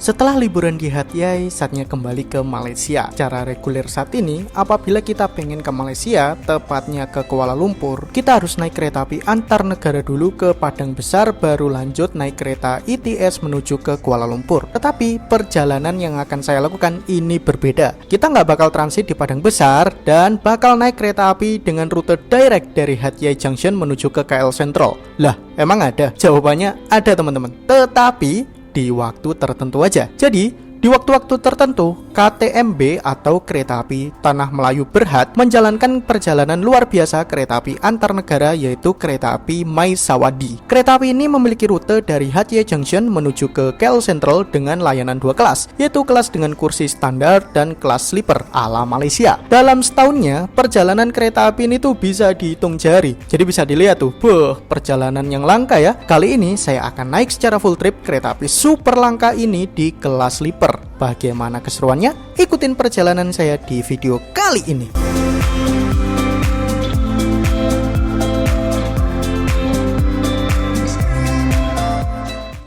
Setelah liburan di Hat Yai, saatnya kembali ke Malaysia. Cara reguler saat ini, apabila kita pengen ke Malaysia, tepatnya ke Kuala Lumpur, kita harus naik kereta api antar negara dulu ke Padang Besar, baru lanjut naik kereta ETS menuju ke Kuala Lumpur. Tetapi perjalanan yang akan saya lakukan ini berbeda. Kita nggak bakal transit di Padang Besar dan bakal naik kereta api dengan rute direct dari Hat Yai Junction menuju ke KL Sentral. Lah, emang ada? Jawabannya ada teman-teman. Tetapi di waktu tertentu aja. Jadi di waktu-waktu tertentu, KTMB atau Kereta Api Tanah Melayu Berhad menjalankan perjalanan luar biasa kereta api antar negara, yaitu Kereta Api Maisawadi. Kereta api ini memiliki rute dari Hat Yai Junction menuju ke KL Sentral dengan layanan dua kelas, yaitu kelas dengan kursi standar dan kelas sleeper ala Malaysia. Dalam setahunnya, perjalanan kereta api ini tuh bisa dihitung jari. Jadi bisa dilihat tuh, perjalanan yang langka ya. Kali ini saya akan naik secara full trip kereta api super langka ini di kelas sleeper. Bagaimana keseruannya? Ikutin perjalanan saya di video kali ini.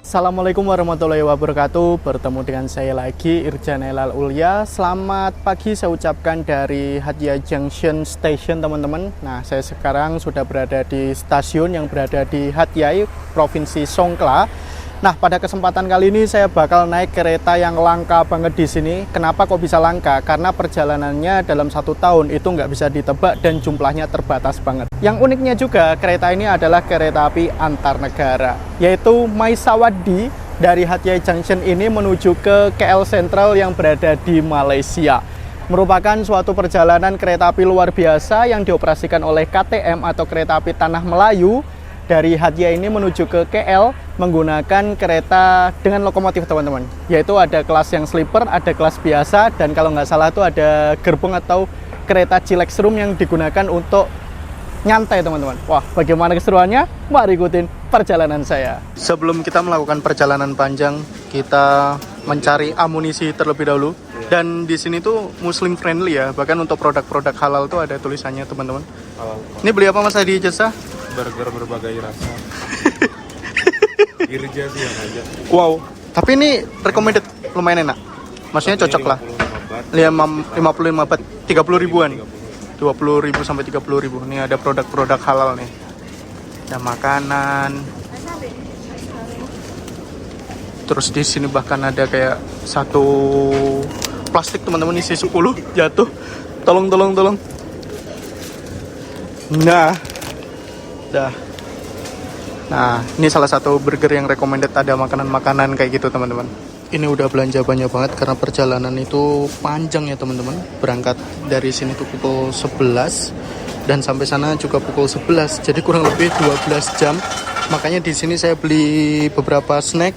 Assalamualaikum warahmatullahi wabarakatuh. Bertemu dengan saya lagi, Irjan Elal Ulya. Selamat pagi saya ucapkan dari Hat Yai Junction Station, teman-teman. Nah, saya sekarang sudah berada di stasiun yang berada di Hat Yai, Provinsi Songkhla. Nah, pada kesempatan kali ini saya bakal naik kereta yang langka banget di sini. Kenapa kok bisa langka? Karena perjalanannya dalam 1 tahun itu nggak bisa ditebak dan jumlahnya terbatas banget. Yang uniknya juga, kereta ini adalah kereta api antar negara, yaitu Maisawadi dari Hat Yai Junction ini menuju ke KL Sentral yang berada di Malaysia. Merupakan suatu perjalanan kereta api luar biasa yang dioperasikan oleh KTM atau Kereta Api Tanah Melayu. Dari Hat Yai ini menuju ke KL menggunakan kereta dengan lokomotif, teman-teman. Yaitu ada kelas yang sleeper, ada kelas biasa, dan kalau nggak salah itu ada gerbong atau kereta Chilex Room yang digunakan untuk nyantai, teman-teman. Wah, bagaimana keseruannya? Mari ikutin perjalanan saya. Sebelum kita melakukan perjalanan panjang, kita mencari amunisi terlebih dahulu. Dan di sini tuh Muslim friendly ya, bahkan untuk produk-produk halal tuh ada tulisannya, teman-teman. Ini beli apa Mas Hadi Jasa? Burger berbagai rasa. Irja sih yang aja. Wow, tapi ini recommended, lumayan enak. Maksudnya cocok lah. 55 baht, 30 ribuan. 20 ribu sampai 30 ribu. Ini ada produk-produk halal nih. Ada makanan. Terus di sini bahkan ada kayak satu plastik, teman-teman, isi 10 jatuh. Tolong. Nah, ini salah satu burger yang recommended, ada makanan-makanan kayak gitu, teman-teman. Ini udah belanja banyak banget karena perjalanan itu panjang ya, teman-teman. Berangkat dari sini tuh pukul 11 dan sampai sana juga pukul 11. Jadi kurang lebih 12 jam. Makanya di sini saya beli beberapa snack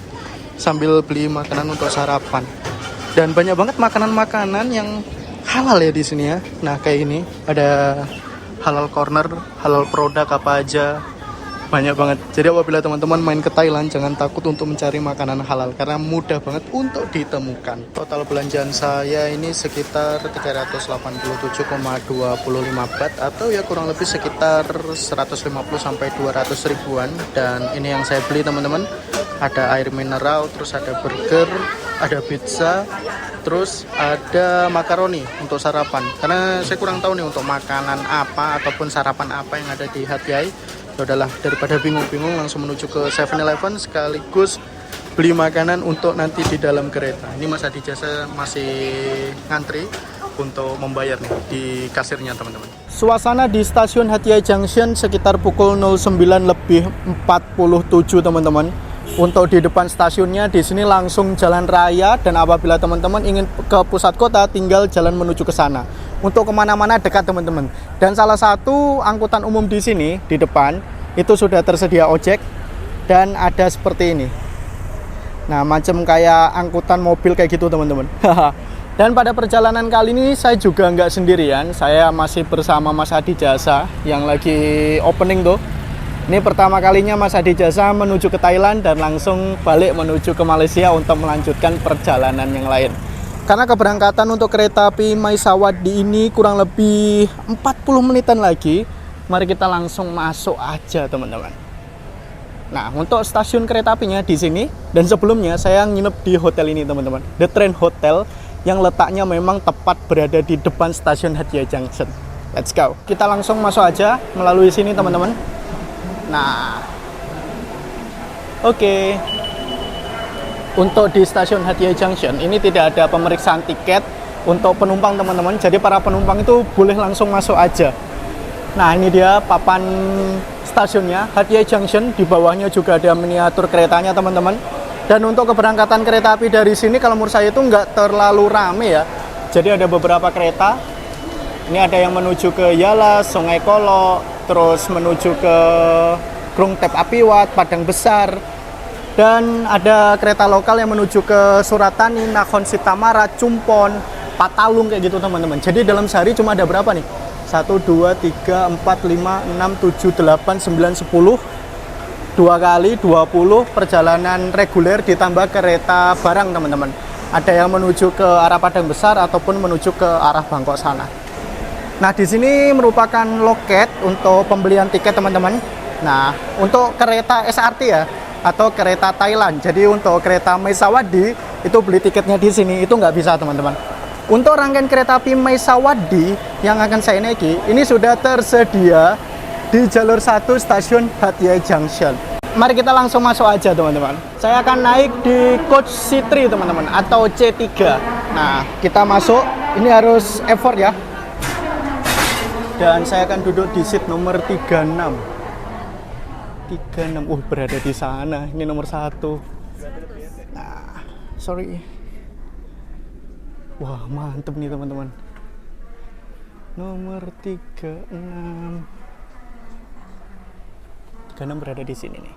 sambil beli makanan untuk sarapan. Dan banyak banget makanan-makanan yang halal ya di sini ya. Nah, kayak ini ada halal corner, halal produk apa aja, banyak banget. Jadi apabila teman-teman main ke Thailand, jangan takut untuk mencari makanan halal karena mudah banget untuk ditemukan. Total belanjaan saya ini sekitar 387,25 baht atau ya kurang lebih sekitar 150 sampai 200 ribuan. Dan ini yang saya beli, teman-teman. Ada air mineral, terus ada burger, ada pizza, terus ada makaroni untuk sarapan. Karena saya kurang tahu nih untuk makanan apa ataupun sarapan apa yang ada di Hat Yai. Yaudahlah, daripada bingung-bingung langsung menuju ke 7-Eleven sekaligus beli makanan untuk nanti di dalam kereta. Ini Mas Hadi Jasa masih ngantri untuk membayar nih di kasirnya, teman-teman. Suasana di stasiun Hat Yai Junction sekitar pukul 09.47, teman-teman. Untuk di depan stasiunnya di sini langsung jalan raya, dan apabila teman-teman ingin ke pusat kota tinggal jalan menuju ke sana. Untuk kemana-mana dekat, teman-teman. Dan salah satu angkutan umum di sini di depan itu sudah tersedia ojek dan ada seperti ini. Nah, macam kayak angkutan mobil kayak gitu, teman-teman. Dan pada perjalanan kali ini saya juga nggak sendirian. Saya masih bersama Mas Hadi Jasa yang lagi opening tuh. Ini pertama kalinya Mas Hadi Jasa menuju ke Thailand dan langsung balik menuju ke Malaysia untuk melanjutkan perjalanan yang lain. Karena keberangkatan untuk kereta api Maisawadi ini kurang lebih 40 menitan lagi. Mari kita langsung masuk aja, teman-teman. Nah, untuk stasiun kereta apinya di sini dan sebelumnya saya nginep di hotel ini teman-teman, The Train Hotel, yang letaknya memang tepat berada di depan stasiun Hatia Junction. Let's go. Kita langsung masuk aja melalui sini teman-teman. Nah, oke. Untuk di stasiun Hatia Junction ini tidak ada pemeriksaan tiket untuk penumpang teman-teman. Jadi para penumpang itu boleh langsung masuk aja. Nah, ini dia papan stasiunnya, Hatia Junction. Di bawahnya juga ada miniatur keretanya teman-teman. Dan untuk keberangkatan kereta api dari sini kalau menurut saya itu nggak terlalu rame ya. Jadi ada beberapa kereta. Ini ada yang menuju ke Yala, Sungai Kolo, terus menuju ke Krung Tep Apiwat, Padang Besar. Dan ada kereta lokal yang menuju ke Suratani, Nakhon Sitamara, Cumpon, Patalung kayak gitu teman-teman. Jadi dalam sehari cuma ada berapa nih? 1, 2, 3, 4, 5, 6, 7, 8, 9, 10. 2 kali 20 perjalanan reguler ditambah kereta barang teman-teman. Ada yang menuju ke arah Padang Besar ataupun menuju ke arah Bangkok sana. Nah, di sini merupakan loket untuk pembelian tiket teman-teman. Nah, untuk kereta SRT ya atau kereta Thailand. Jadi untuk kereta Maesawadi itu beli tiketnya di sini itu nggak bisa teman-teman. Untuk rangkaian kereta api Maesawadi yang akan saya naiki ini sudah tersedia di jalur 1 stasiun Hatia Junction. Mari kita langsung masuk aja teman-teman. Saya akan naik di coach C3 teman-teman atau C3. Nah, kita masuk. Ini harus effort ya. Dan saya akan duduk di seat nomor 36. 36. Berada di sana. Ini nomor 1. Nah, sorry. Wah, mantep nih teman-teman. Nomor 36. 36 berada di sini nih.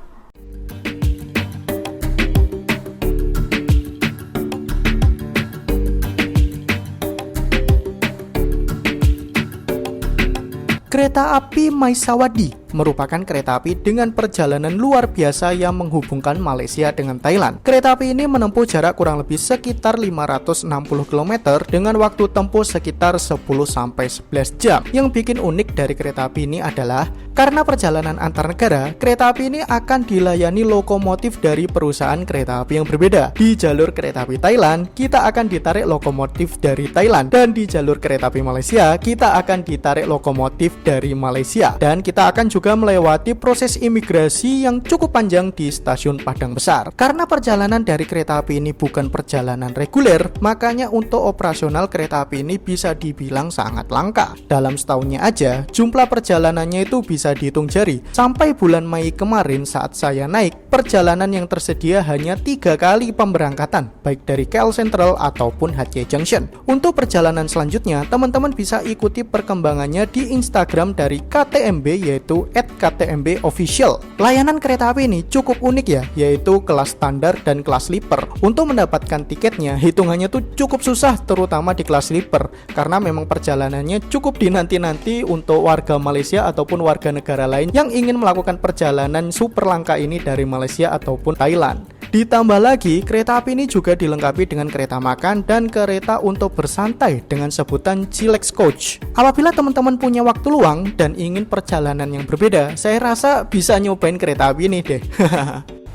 Kereta api Maesawadi merupakan kereta api dengan perjalanan luar biasa yang menghubungkan Malaysia dengan Thailand. Kereta api ini menempuh jarak kurang lebih sekitar 560 km dengan waktu tempuh sekitar 10-11 jam. Yang bikin unik dari kereta api ini adalah karena perjalanan antar negara, kereta api ini akan dilayani lokomotif dari perusahaan kereta api yang berbeda. Di jalur kereta api Thailand, kita akan ditarik lokomotif dari Thailand, dan di jalur kereta api Malaysia, kita akan ditarik lokomotif dari Malaysia. Dan kita akan juga melewati proses imigrasi yang cukup panjang di stasiun Padang Besar. Karena perjalanan dari kereta api ini bukan perjalanan reguler, makanya untuk operasional kereta api ini bisa dibilang sangat langka. Dalam setahunnya aja, jumlah perjalanannya itu bisa dihitung jari. Sampai bulan Mei kemarin saat saya naik, perjalanan yang tersedia hanya 3 kali pemberangkatan, baik dari KL Sentral ataupun Hatia Junction. Untuk perjalanan selanjutnya, teman-teman bisa ikuti perkembangannya di Instagram dari KTMB, yaitu @KTMB_official. Layanan kereta api ini cukup unik ya, yaitu kelas standar dan kelas sleeper. Untuk mendapatkan tiketnya, hitungannya tuh cukup susah, terutama di kelas sleeper, karena memang perjalanannya cukup dinanti-nanti untuk warga Malaysia ataupun warga negara lain yang ingin melakukan perjalanan super langka ini dari Malaysia ataupun Thailand. Ditambah lagi, kereta api ini juga dilengkapi dengan kereta makan dan kereta untuk bersantai dengan sebutan Chillax Coach. Apabila teman-teman punya waktu luang dan ingin perjalanan yang berbeda, saya rasa bisa nyobain kereta api ini deh.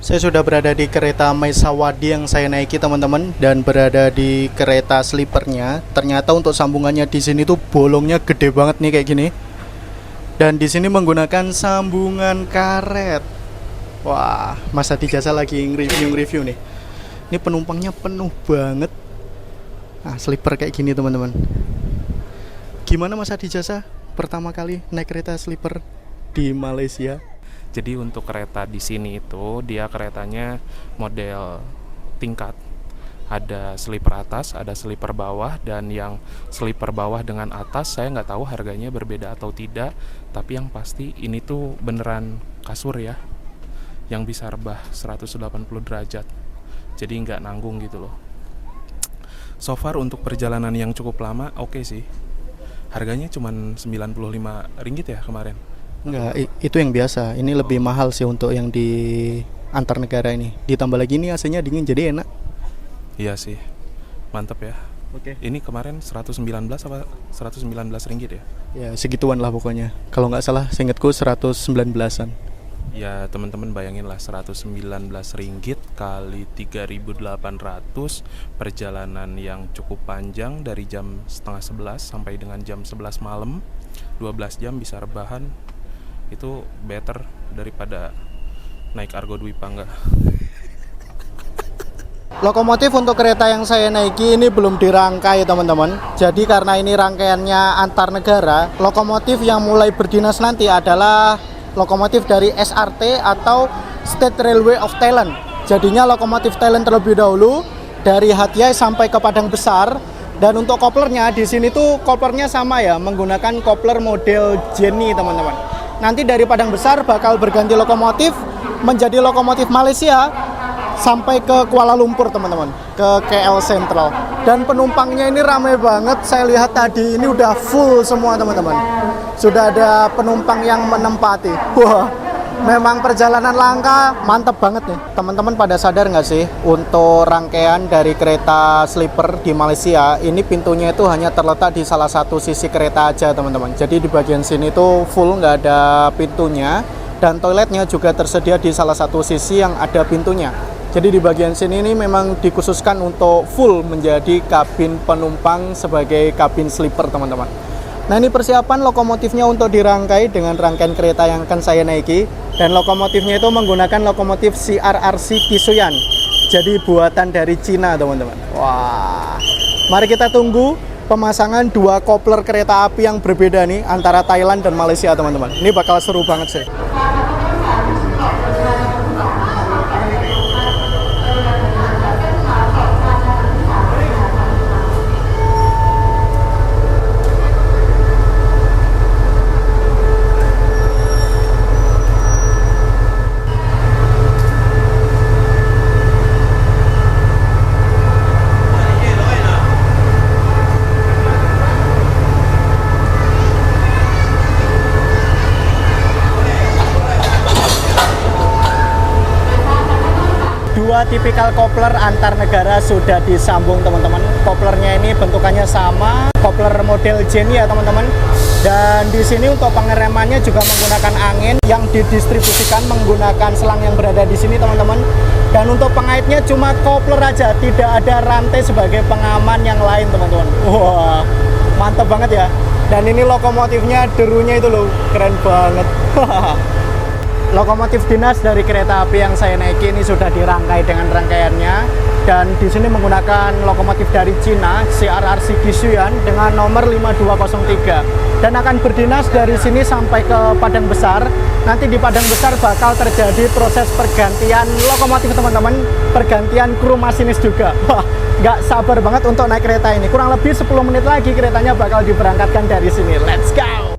Saya sudah berada di kereta Maesawadi yang saya naiki teman-teman, dan berada di kereta sleepernya. Ternyata untuk sambungannya di sini tuh bolongnya gede banget nih kayak gini. Dan di sini menggunakan sambungan karet. Wah, Mas Hadi Jasa lagi nge-review nih. Ini penumpangnya penuh banget. Nah, sleeper kayak gini teman-teman. Gimana Mas Hadi Jasa pertama kali naik kereta sleeper di Malaysia? Jadi untuk kereta di sini itu dia keretanya model tingkat. Ada sleeper atas, ada sleeper bawah, dan yang sleeper bawah dengan atas saya nggak tahu harganya berbeda atau tidak. Tapi yang pasti ini tuh beneran kasur ya, yang bisa rebah 180 derajat. Jadi nggak nanggung gitu loh. So far untuk perjalanan yang cukup lama oke sih. Harganya cuma Rp95 ya kemarin. Enggak, itu yang biasa. Ini lebih mahal sih untuk yang di antar negara ini. Ditambah lagi ini AC-nya dingin jadi enak. Iya sih. Mantap ya. Oke. Ini kemarin 119 apa 119 ringgit ya? Ya segituan lah pokoknya. Kalau nggak salah seingatku 119-an. Ya teman-teman bayangin lah, 119 ringgit kali 3.800, perjalanan yang cukup panjang dari jam setengah 11 sampai dengan jam 11 malam, 12 jam bisa rebahan. Itu better daripada naik Argo Dwi Pangga. Lokomotif untuk kereta yang saya naiki ini belum dirangkai teman-teman. Jadi karena ini rangkaiannya antar negara, lokomotif yang mulai berdinas nanti adalah lokomotif dari SRT atau State Railway of Thailand. Jadinya lokomotif Thailand terlebih dahulu dari Hat Yai sampai ke Padang Besar. Dan untuk koplernya di sini tuh koplernya sama ya, menggunakan kopler model Jenny teman-teman. Nanti dari Padang Besar bakal berganti lokomotif menjadi lokomotif Malaysia sampai ke Kuala Lumpur teman-teman, ke KL Sentral. Dan penumpangnya ini ramai banget. Saya lihat tadi ini udah full semua teman-teman. Sudah ada penumpang yang menempati. Wah, memang perjalanan langka, mantep banget nih. Teman-teman pada sadar nggak sih, untuk rangkaian dari kereta sleeper di Malaysia ini pintunya itu hanya terletak di salah satu sisi kereta aja teman-teman. Jadi di bagian sini tuh full nggak ada pintunya, dan toiletnya juga tersedia di salah satu sisi yang ada pintunya. Jadi di bagian sini ini memang dikhususkan untuk full menjadi kabin penumpang sebagai kabin sleeper teman-teman. Nah ini persiapan lokomotifnya untuk dirangkai dengan rangkaian kereta yang akan saya naiki. Dan lokomotifnya itu menggunakan lokomotif CRRC Kisuyan. Jadi buatan dari Cina teman-teman. Wah, mari kita tunggu pemasangan dua kopler kereta api yang berbeda nih antara Thailand dan Malaysia teman-teman. Ini bakal seru banget sih. Dua tipikal kopler antar negara sudah disambung teman-teman. Koplernya ini bentukannya sama, kopler model Jenny ya teman-teman. Dan di sini untuk pengeremannya juga menggunakan angin yang didistribusikan menggunakan selang yang berada di sini teman-teman. Dan untuk pengaitnya cuma kopler aja, tidak ada rantai sebagai pengaman yang lain teman-teman. Wah, mantap banget ya. Dan ini lokomotifnya, derunya itu loh, keren banget. Lokomotif dinas dari kereta api yang saya naiki ini sudah dirangkai dengan rangkaiannya, dan di sini menggunakan lokomotif dari Cina CRRC Kisuyan dengan nomor 5203 dan akan berdinas dari sini sampai ke Padang Besar. Nanti di Padang Besar bakal terjadi proses pergantian lokomotif teman-teman, pergantian kru masinis juga. Wah, nggak sabar banget untuk naik kereta ini. Kurang lebih 10 menit lagi keretanya bakal diberangkatkan dari sini. Let's go!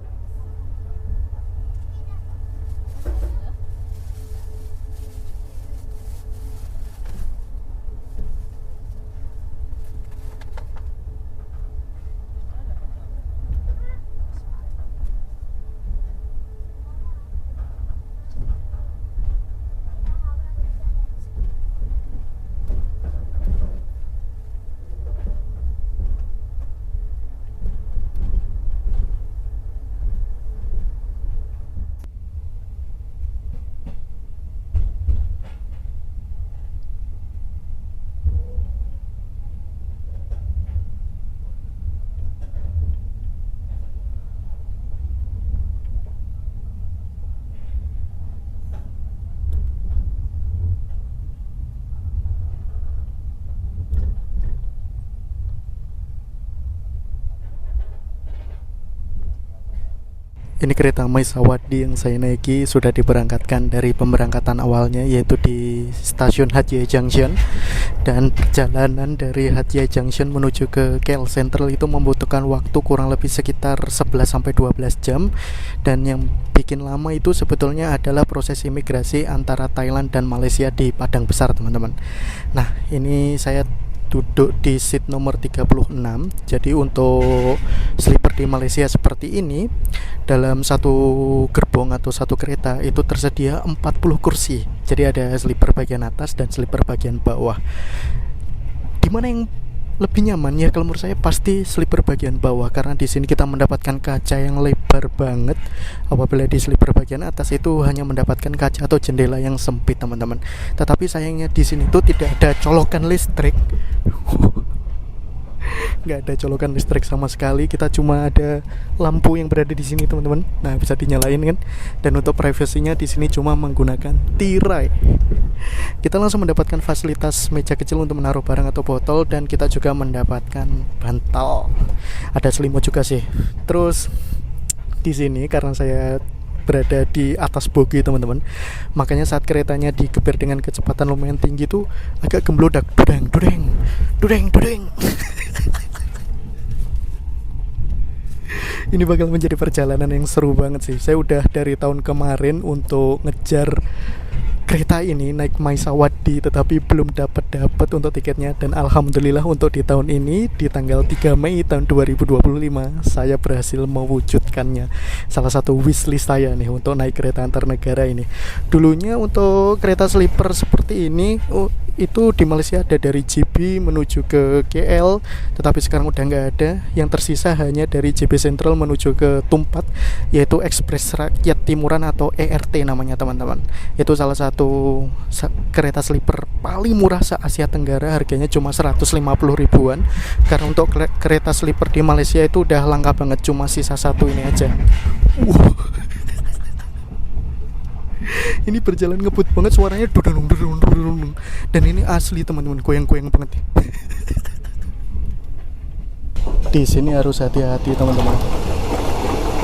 Ini kereta Maisawadi yang saya naiki sudah diberangkatkan dari pemberangkatan awalnya, yaitu di stasiun Hat Yai Junction. Dan perjalanan dari Hat Yai Junction menuju ke KL Sentral itu membutuhkan waktu kurang lebih sekitar 11-12 jam. Dan yang bikin lama itu sebetulnya adalah proses imigrasi antara Thailand dan Malaysia di Padang Besar teman-teman. Nah ini saya duduk di seat nomor 36. Jadi untuk sleeper di Malaysia seperti ini, dalam satu gerbong atau satu kereta itu tersedia 40 kursi. Jadi ada sleeper bagian atas dan sleeper bagian bawah. Dimana yang lebih nyaman ya kalau menurut saya pasti sleeper bagian bawah, karena di sini kita mendapatkan kaca yang lebar banget. Apabila di sleeper bagian atas itu hanya mendapatkan kaca atau jendela yang sempit teman-teman. Tetapi sayangnya di sini tuh tidak ada colokan listrik. Nggak ada colokan listrik sama sekali, kita cuma ada lampu yang berada di sini teman-teman. Nah, bisa dinyalain kan. Dan untuk privasinya di sini cuma menggunakan tirai. Kita langsung mendapatkan fasilitas meja kecil untuk menaruh barang atau botol, dan kita juga mendapatkan bantal. Ada selimut juga sih. Terus di sini karena saya berada di atas bogi teman-teman, makanya saat keretanya digeber dengan kecepatan lumayan tinggi tuh agak gemblodak, dudeng dudeng dudeng dudeng. Ini bakal menjadi perjalanan yang seru banget sih. Saya udah dari tahun kemarin untuk ngejar kereta ini naik Maisawadi, tetapi belum dapat untuk tiketnya. Dan alhamdulillah untuk di tahun ini di tanggal 3 Mei tahun 2025 saya berhasil mewujudkannya. Salah satu wishlist saya nih untuk naik kereta antar negara ini. Dulunya untuk kereta sleeper seperti ini itu di Malaysia ada dari JB menuju ke KL, tetapi sekarang udah nggak ada. Yang tersisa hanya dari JB Central menuju ke Tumpat, yaitu Ekspres Rakyat Timuran atau ERT namanya teman-teman. Itu salah satu kereta sleeper paling murah se-Asia Tenggara, harganya cuma 150 ribuan. Karena untuk kereta sleeper di Malaysia itu udah langka banget, cuma sisa satu ini aja. Ini berjalan ngebut banget, suaranya dudung. Dan ini asli teman-teman, goyang-goyang banget. Di sini harus hati-hati teman-teman.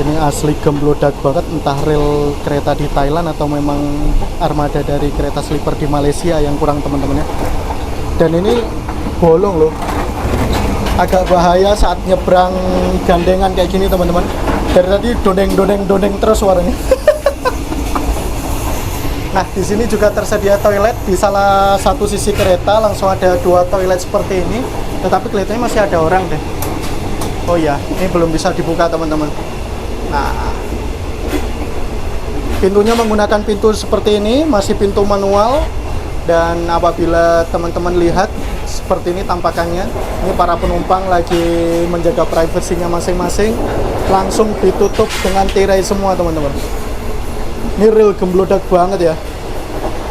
Ini asli gemblodak banget, entah rel kereta di Thailand atau memang armada dari kereta sleeper di Malaysia yang kurang teman-teman ya. Dan ini bolong loh, agak bahaya saat nyebrang gandengan kayak gini teman-teman. Dari tadi dodeng terus suaranya. Nah, di sini juga tersedia toilet di salah satu sisi kereta, langsung ada 2 toilet seperti ini. Tetapi kelihatannya masih ada orang deh. Oh iya, ini belum bisa dibuka teman-teman. Nah, pintunya menggunakan pintu seperti ini, masih pintu manual. Dan apabila teman-teman lihat seperti ini tampakannya, ini para penumpang lagi menjaga privasinya masing-masing, langsung ditutup dengan tirai semua teman-teman. Ini real gemblodak banget ya.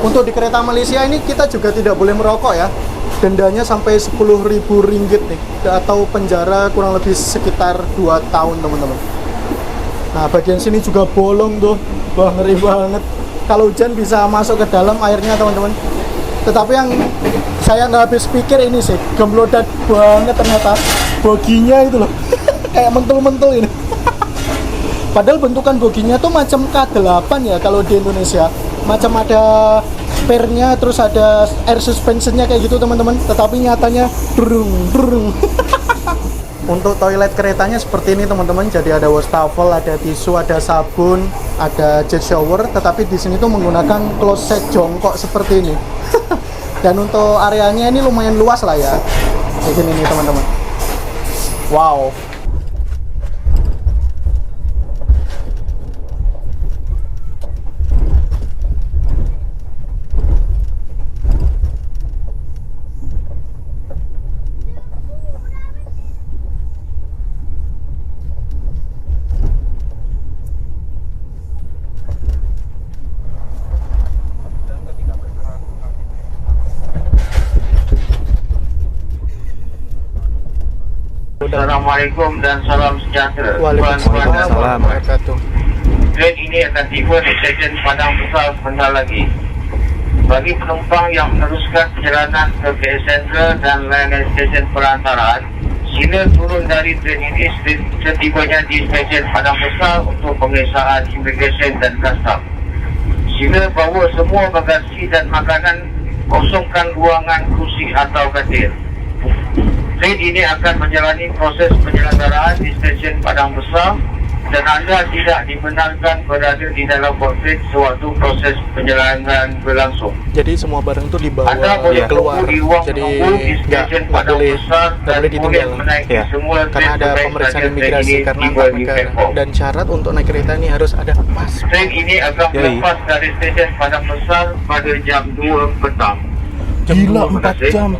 Untuk di kereta Malaysia ini kita juga tidak boleh merokok ya. Dendanya sampai 10.000 ringgit nih, atau penjara kurang lebih sekitar 2 tahun teman-teman. Nah, bagian sini juga bolong tuh. Wah, ngeri banget. Kalau hujan bisa masuk ke dalam airnya teman-teman. Tetapi yang saya nggak habis pikir ini sih, gemblodak banget ternyata. Boginya itu loh. Kayak mentul-mentul ini. Padahal bentukan boginya tuh macam K8 ya kalau di Indonesia. Macam ada spare-nya, terus ada air suspension-nya kayak gitu teman-teman. Tetapi nyatanya durung. Untuk toilet keretanya seperti ini teman-teman. Jadi ada wastafel, ada tisu, ada sabun, ada jet shower. Tetapi di sini tuh menggunakan kloset jongkok seperti ini. Dan untuk areanya ini lumayan luas lah ya. Kayak gini nih teman-teman. Wow. Assalamualaikum dan salam sejahtera. Waalaikumsalam wabarakatuh. Train ini akan tiba di stesen Padang Besar sebentar lagi. Bagi penumpang yang meneruskan perjalanan ke KL Sentral dan lain-lain stesen perantaraan, sila turun dari train ini setibanya di stesen Padang Besar untuk pemeriksaan imigresen dan custom. Sila bawa semua bagasi dan makanan, kosongkan ruangan kursi atau katil. Train ini akan menjalani proses penyelenggaraan di stesen Padang Besar dan anda tidak dibenarkan berada di dalam kokpit sewaktu proses perjalanan berlangsung. Jadi semua barang itu dibawa Anda boleh keluar. di ruang Jadi menunggu di stesen Padang Besar dan boleh menaiki semua karena ada pemeriksaan imigrasi karena antar negara. Dan syarat untuk naik kereta ini harus ada paspor. Train ini akan melepas dari stesen Padang Besar pada jam 2 petang. Gila, 4 jam.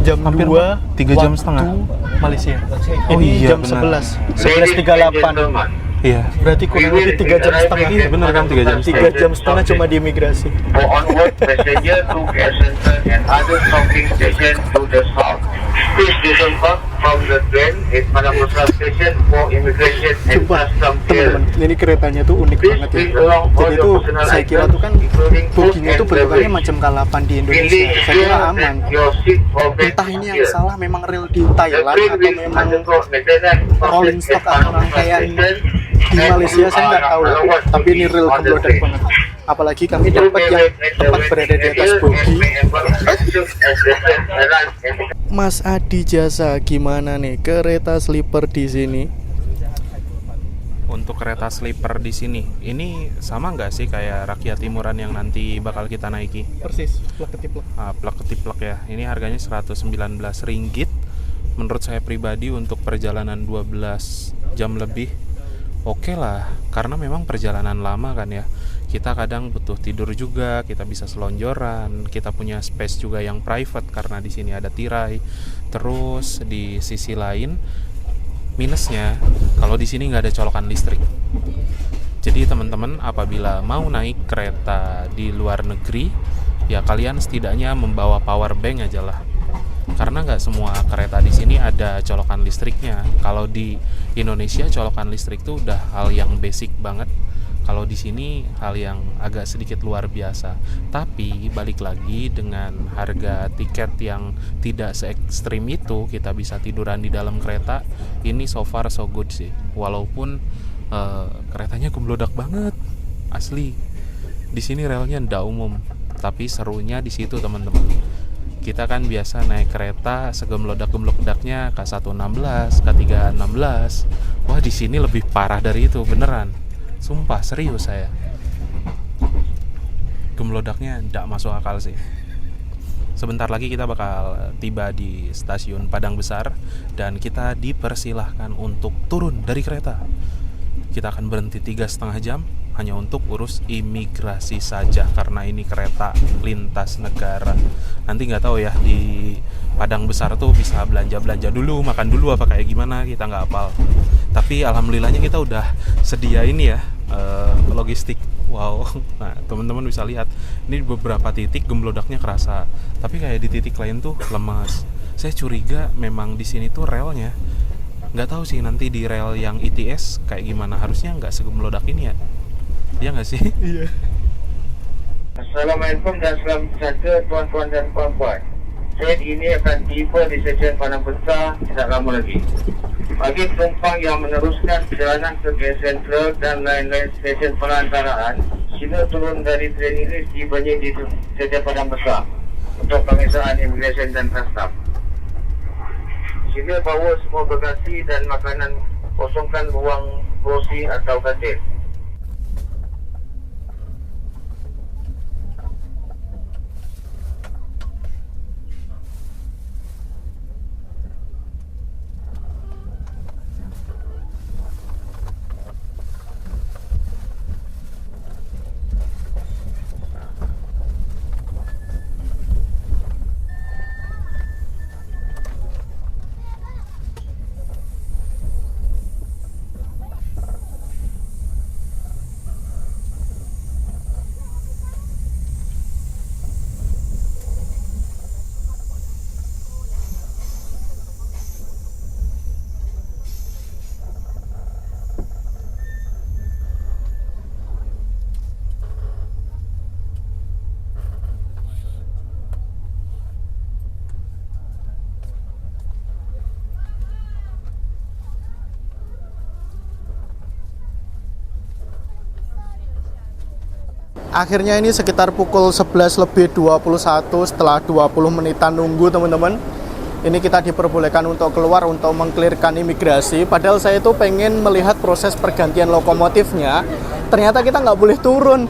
jam Hampir 2 3 jam setengah. Malaysia. Oh Ini iya, jam benar. 11.38. Iya. Berarti kurang lebih 3 jam setengah. Iya, benar kan 3 jam 3 jam setengah cuma di imigrasi. For onward passenger to KL Center and other stopping station to the south. Please disembark from the train at Padang Besar Station for immigration and Coba custom teman-teman, clearance. ini keretanya tuh unik Please banget ya. bring along all Jadi your tuh personal saya kira tuh kan items, including food bookingnya tuh and bentukannya beverage. macam K8 di Indonesia. Kindly Saya kira ensure aman. that your seat or bed Entah ini is yang clear. salah memang real di The Thailand train atau will memang undergo maintenance rolling process stock at atau Padang Besar rangkaian Station, di and Malaysia you saya nggak are tahu lah. allowed to Tapi ini be real on the gemblodak train. banget. Apalagi kami dapat yang tepat berada di atas bogi. Mas Adi Jasa, gimana nih kereta sleeper di sini? Untuk kereta sleeper di sini, ini sama nggak sih kayak rakyat timuran yang nanti bakal kita naiki? Persis, plek ketiplek. Plek ketiplek ya. Ini harganya Rp119. Menurut saya pribadi untuk perjalanan 12 jam lebih oke lah, karena memang perjalanan lama kan ya. Kita kadang butuh tidur juga, kita bisa selonjoran, kita punya space juga yang private karena di sini ada tirai. Terus di sisi lain minusnya kalau di sini nggak ada colokan listrik. Jadi teman-teman apabila mau naik kereta di luar negeri, ya kalian setidaknya membawa power bank aja lah. Karena nggak semua kereta di sini ada colokan listriknya. Kalau di Indonesia colokan listrik itu udah hal yang basic banget. Kalau di sini hal yang agak sedikit luar biasa. Tapi balik lagi dengan harga tiket yang tidak se-ekstrim itu, kita bisa tiduran di dalam kereta. Ini so far so good sih. Walaupun keretanya gemblodak banget, asli. Di sini relnya ndak umum, tapi serunya di situ teman-teman. Kita kan biasa naik kereta segemblodak-gemblodaknya K116, K316. Wah, di sini lebih parah dari itu, beneran. Sumpah, serius saya. Gemblodaknya ndak masuk akal sih. Sebentar lagi kita bakal tiba di stasiun Padang Besar dan kita dipersilahkan untuk turun dari kereta. Kita akan berhenti 3,5 jam hanya untuk urus imigrasi saja karena ini kereta lintas negara. Nanti nggak tahu ya di Padang Besar tuh bisa belanja dulu, makan dulu apa kayak gimana, kita nggak hafal. Tapi alhamdulillahnya kita udah sedia ini ya logistik. Wow, nah teman-teman bisa lihat ini di beberapa titik gemblodaknya kerasa, tapi kayak di titik lain tuh lemas. Saya curiga memang di sini tuh relnya, nggak tahu sih nanti di rel yang ITS kayak gimana, harusnya nggak segemblodak ini ya. Iya nggak sih? Iya. Assalamualaikum dan selamat sejahtera tuan-tuan dan puan-puan. Train ini akan tiba di stesen Padang Besar tidak lama lagi. Bagi penumpang yang meneruskan perjalanan ke KL Sentral dan lain-lain stesen perantaraan, sila turun dari train ini setibanya di stesen Padang Besar untuk pemeriksaan imigresen dan custom. Sila bawa semua bagasi dan makanan, kosongkan ruang kursi atau katil. Akhirnya ini sekitar pukul 11:21 setelah 20 menitan nunggu teman-teman. Ini kita diperbolehkan untuk keluar untuk mengklirkan imigrasi. Padahal saya itu pengen melihat proses pergantian lokomotifnya. Ternyata kita nggak boleh turun.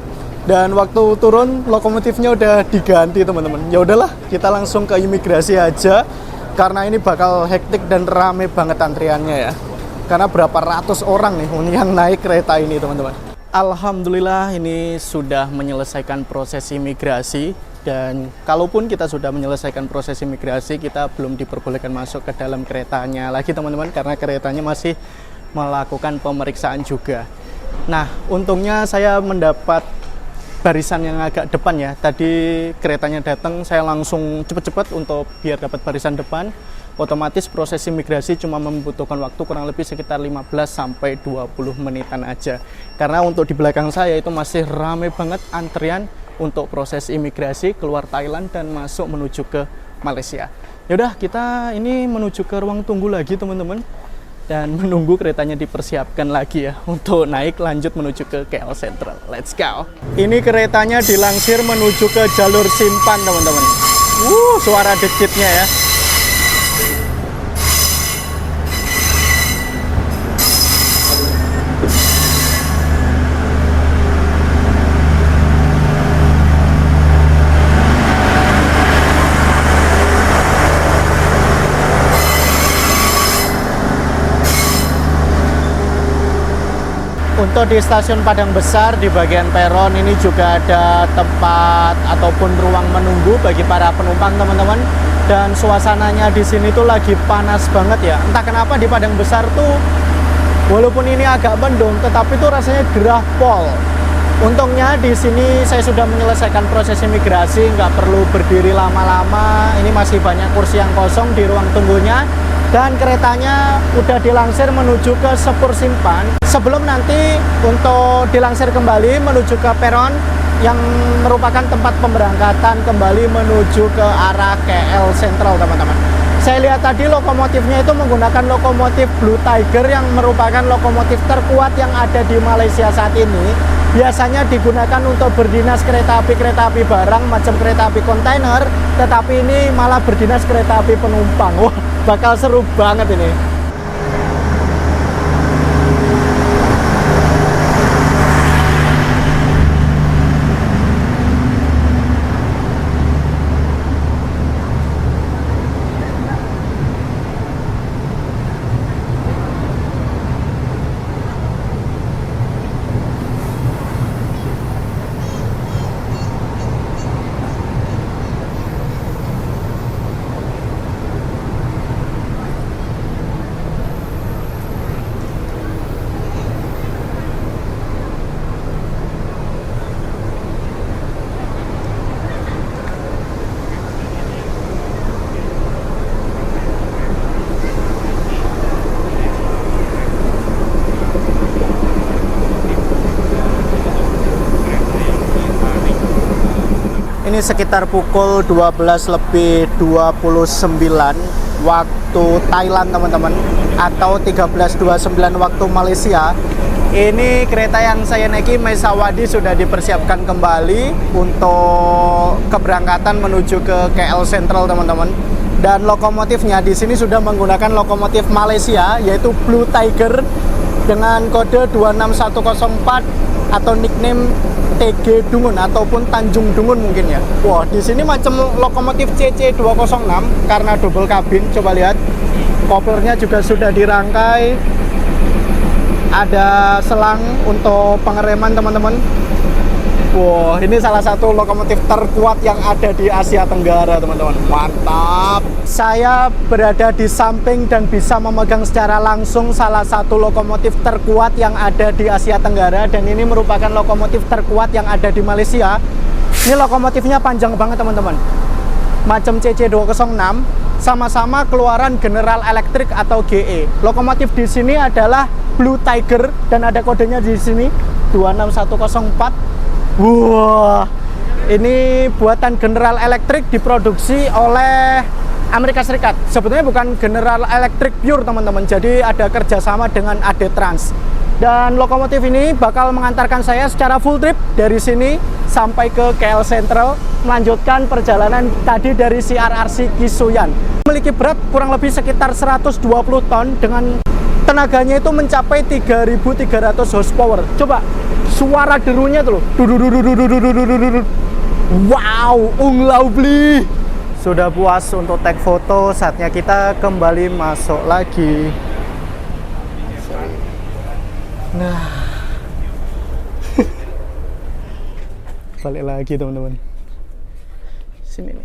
Dan waktu turun lokomotifnya udah diganti teman-teman. Ya udahlah, kita langsung ke imigrasi aja. Karena ini bakal hektik dan rame banget antriannya ya. Karena berapa ratus orang nih yang naik kereta ini teman-teman. Alhamdulillah ini sudah menyelesaikan proses imigrasi. dan kalaupun kita sudah menyelesaikan proses imigrasi, kita belum diperbolehkan masuk ke dalam keretanya lagi teman-teman, karena keretanya masih melakukan pemeriksaan juga. Nah, untungnya saya mendapat barisan yang agak depan ya. Tadi keretanya datang, saya langsung cepet-cepet untuk biar dapat barisan depan. Otomatis proses imigrasi cuma membutuhkan waktu kurang lebih sekitar 15-20 menitan aja. Karena untuk di belakang saya itu masih ramai banget antrian untuk proses imigrasi keluar Thailand dan masuk menuju ke Malaysia. Yaudah, kita ini menuju ke ruang tunggu lagi teman-teman, dan menunggu keretanya dipersiapkan lagi ya untuk naik lanjut menuju ke KL Sentral. Let's go. Ini keretanya dilansir menuju ke jalur simpan teman-teman. Suara dekitnya ya. Untuk di stasiun Padang Besar di bagian peron ini juga ada tempat ataupun ruang menunggu bagi para penumpang teman-teman. Dan suasananya di sini tuh lagi panas banget ya. Entah kenapa di Padang Besar tuh walaupun ini agak mendung tetapi tuh rasanya gerah pol. Untungnya di sini saya sudah menyelesaikan proses imigrasi, nggak perlu berdiri lama-lama. Ini masih banyak kursi yang kosong di ruang tunggunya. Dan keretanya udah dilansir menuju ke Sepur Simpan sebelum nanti untuk dilansir kembali menuju ke peron yang merupakan tempat pemberangkatan kembali menuju ke arah KL Sentral teman-teman. Saya lihat tadi lokomotifnya itu menggunakan lokomotif Blue Tiger yang merupakan lokomotif terkuat yang ada di Malaysia saat ini. Biasanya digunakan untuk berdinas kereta api barang macam kereta api kontainer, tetapi ini malah berdinas kereta api penumpang. Wah, bakal seru banget ini. Ini sekitar pukul 12:29 waktu Thailand teman-teman, atau 13:29 waktu Malaysia. Ini kereta yang saya naiki Maesawadi sudah dipersiapkan kembali untuk keberangkatan menuju ke KL Sentral teman-teman. Dan lokomotifnya di sini sudah menggunakan lokomotif Malaysia yaitu Blue Tiger dengan kode 26104 atau nickname TG Dungun ataupun Tanjung Dungun mungkin ya. Wah, di sini macam lokomotif CC206 karena double kabin. Coba lihat, kopernya juga sudah dirangkai. Ada selang untuk pengereman teman-teman. Wah, ini salah satu lokomotif terkuat yang ada di Asia Tenggara teman-teman. Mantap. Saya berada di samping dan bisa memegang secara langsung salah satu lokomotif terkuat yang ada di Asia Tenggara, dan ini merupakan lokomotif terkuat yang ada di Malaysia. Ini lokomotifnya panjang banget teman-teman. Macam CC206, sama-sama keluaran General Electric atau GE. Lokomotif di sini adalah Blue Tiger dan ada kodenya di sini 26104. Wah, ini buatan General Electric, diproduksi oleh Amerika Serikat. Sebetulnya bukan General Electric pure teman-teman, jadi ada kerjasama dengan AD Trans. Dan lokomotif ini bakal mengantarkan saya secara full trip dari sini sampai ke KL Sentral, melanjutkan perjalanan tadi dari CRRC Kisuyan. Memiliki berat kurang lebih sekitar 120 ton dengan tenaganya itu mencapai 3.300 horsepower. Coba suara derunya tuh loh. Wow, unglaubli. Sudah puas untuk tag foto, saatnya kita kembali masuk lagi. Nah, balik lagi teman-teman. Sini nih.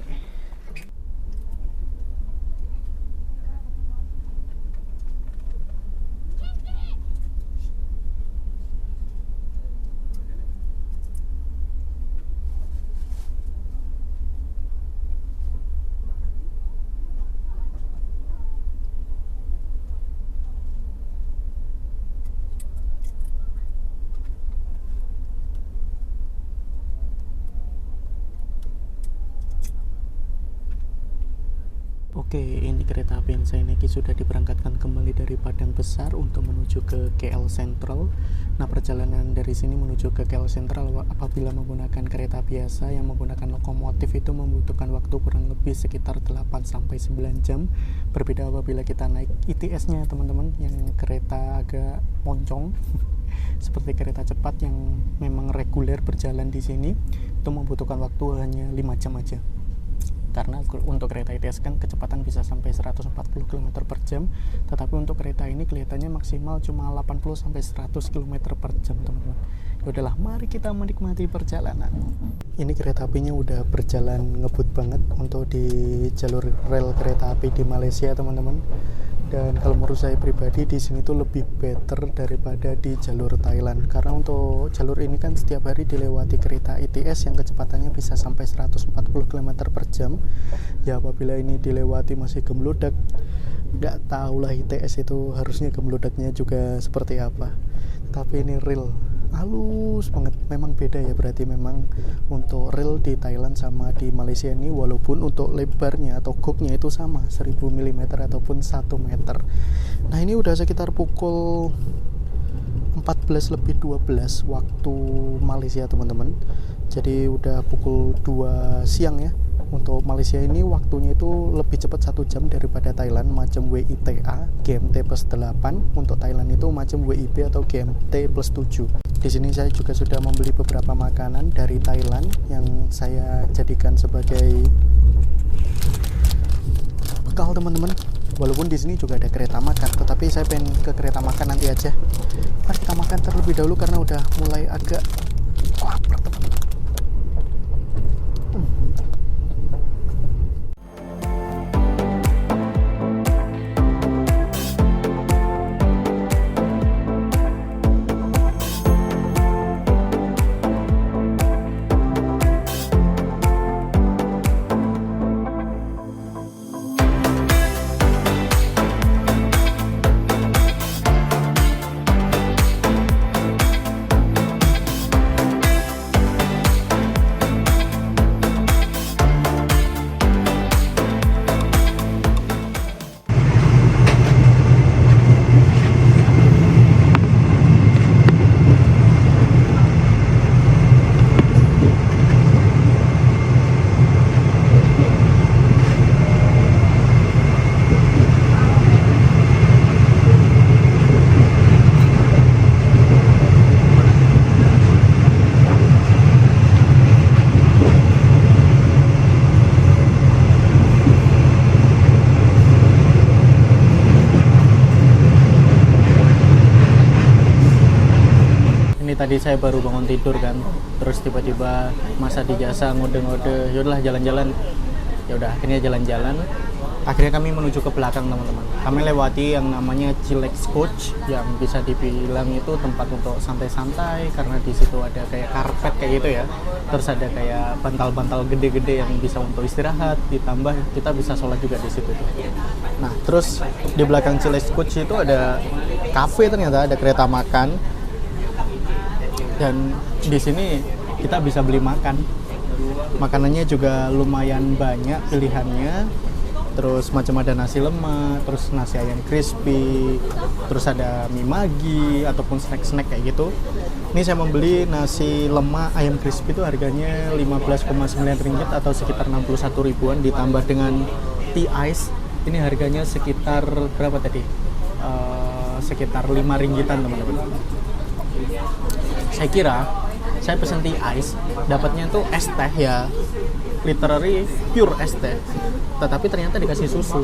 Oke, ini kereta api yang saya naiki sudah diberangkatkan kembali dari Padang Besar untuk menuju ke KL Sentral. Nah, perjalanan dari sini menuju ke KL Sentral apabila menggunakan kereta biasa yang menggunakan lokomotif itu membutuhkan waktu kurang lebih sekitar 8-9 jam. Berbeda apabila kita naik ITS-nya, teman-teman, yang kereta agak moncong seperti kereta cepat yang memang reguler berjalan di sini, itu membutuhkan waktu hanya 5 jam aja. Karena untuk kereta ITS kan kecepatan bisa sampai 140 km per jam, tetapi untuk kereta ini kelihatannya maksimal cuma 80 sampai 100 km per jam, teman-teman. Ya udahlah, mari kita menikmati perjalanan. Ini kereta apinya udah berjalan ngebut banget untuk di jalur rel kereta api di Malaysia, teman-teman. Dan kalau menurut saya pribadi di sini tuh lebih better daripada di jalur Thailand, karena untuk jalur ini kan setiap hari dilewati kereta ITS yang kecepatannya bisa sampai 140 km per jam. Ya apabila ini dilewati masih gemeludak, nggak tahu lah ITS itu harusnya gemeludaknya juga seperti apa. Tapi ini real halus banget, memang beda ya. Berarti memang untuk rel di Thailand sama di Malaysia ini, walaupun untuk lebarnya atau goknya itu sama 1000 mm ataupun 1 meter. Nah, ini udah sekitar pukul 14:12 waktu Malaysia, teman-teman. Jadi udah pukul 2 siang ya. Untuk Malaysia ini waktunya itu lebih cepat 1 jam daripada Thailand, macam WITA GMT plus 8. Untuk Thailand itu macam WIB atau GMT plus 7. Di sini saya juga sudah membeli beberapa makanan dari Thailand yang saya jadikan sebagai bekal, teman-teman. Walaupun di sini juga ada kereta makan, tetapi saya pengen ke kereta makan nanti aja. Mari kita makan terlebih dahulu karena udah mulai agak lapar, teman-teman. Tadi saya baru bangun tidur kan, terus tiba-tiba masa di jasa ngode-ngode, yaudahlah jalan-jalan. Ya udah, akhirnya jalan-jalan. Akhirnya kami menuju ke belakang, teman-teman. Kami lewati yang namanya Chilex Coach, yang bisa dibilang itu tempat untuk santai-santai karena di situ ada kayak karpet kayak gitu ya. Terus ada kayak bantal-bantal gede-gede yang bisa untuk istirahat, ditambah kita bisa sholat juga di situ. Nah, terus di belakang Chilex Coach itu ada cafe, ternyata ada kereta makan. Dan di sini kita bisa beli makan. Makanannya juga lumayan banyak pilihannya. Terus macam ada nasi lemak, terus nasi ayam crispy, terus ada mie magi ataupun snack-snack kayak gitu. Ini saya membeli nasi lemak ayam crispy itu harganya 15,9 ringgit atau sekitar 61 ribuan, ditambah dengan tea ice. Ini harganya sekitar berapa tadi? Sekitar 5 ringgitan, teman-teman. Saya kira saya pesen tea ice, dapatnya tuh es teh ya, literally pure es teh, tetapi ternyata dikasih susu.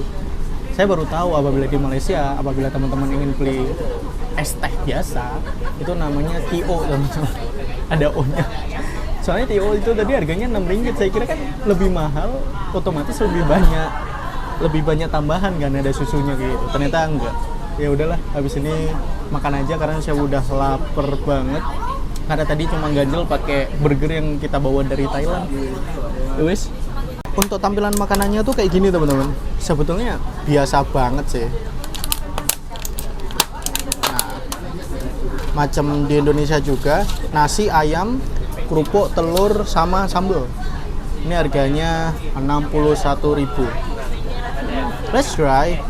Saya baru tahu apabila di Malaysia, apabila teman-teman ingin beli es teh biasa, itu namanya TO, teman-teman. Ada O-nya. Soalnya TO itu tadi harganya 6 ringgit, saya kira kan lebih mahal, otomatis lebih banyak tambahan kan, ada susunya gitu. Ternyata enggak. Ya udahlah, habis ini makan aja karena saya udah lapar banget. Karena tadi cuma ganjel pakai burger yang kita bawa dari Thailand. Ya wes. Untuk tampilan makanannya tuh kayak gini teman-teman. Sebetulnya biasa banget sih. Nah, macam di Indonesia juga, nasi, ayam, kerupuk, telur, sama sambal. Ini harganya 61.000. Let's try.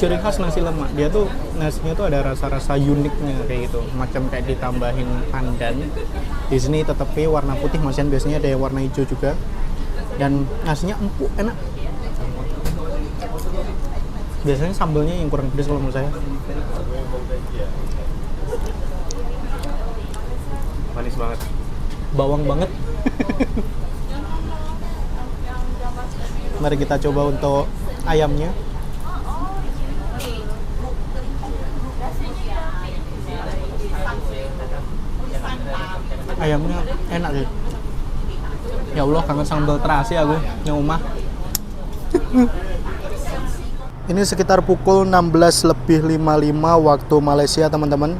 Ciri khas nasi lemak, dia tuh nasinya tuh ada rasa-rasa uniknya kayak gitu, macam kayak ditambahin pandan. Di sini tetapnya warna putih, masih biasanya ada yang warna hijau juga. Dan nasinya empuk, enak. Biasanya sambelnya yang kurang pedas kalau menurut saya. Manis banget. Bawang banget. Mari kita coba untuk ayamnya. Ayamnya enak sih. Ya Allah, kangen sambal terasi aku nyumah. Ini sekitar pukul 16.55 waktu Malaysia teman-teman.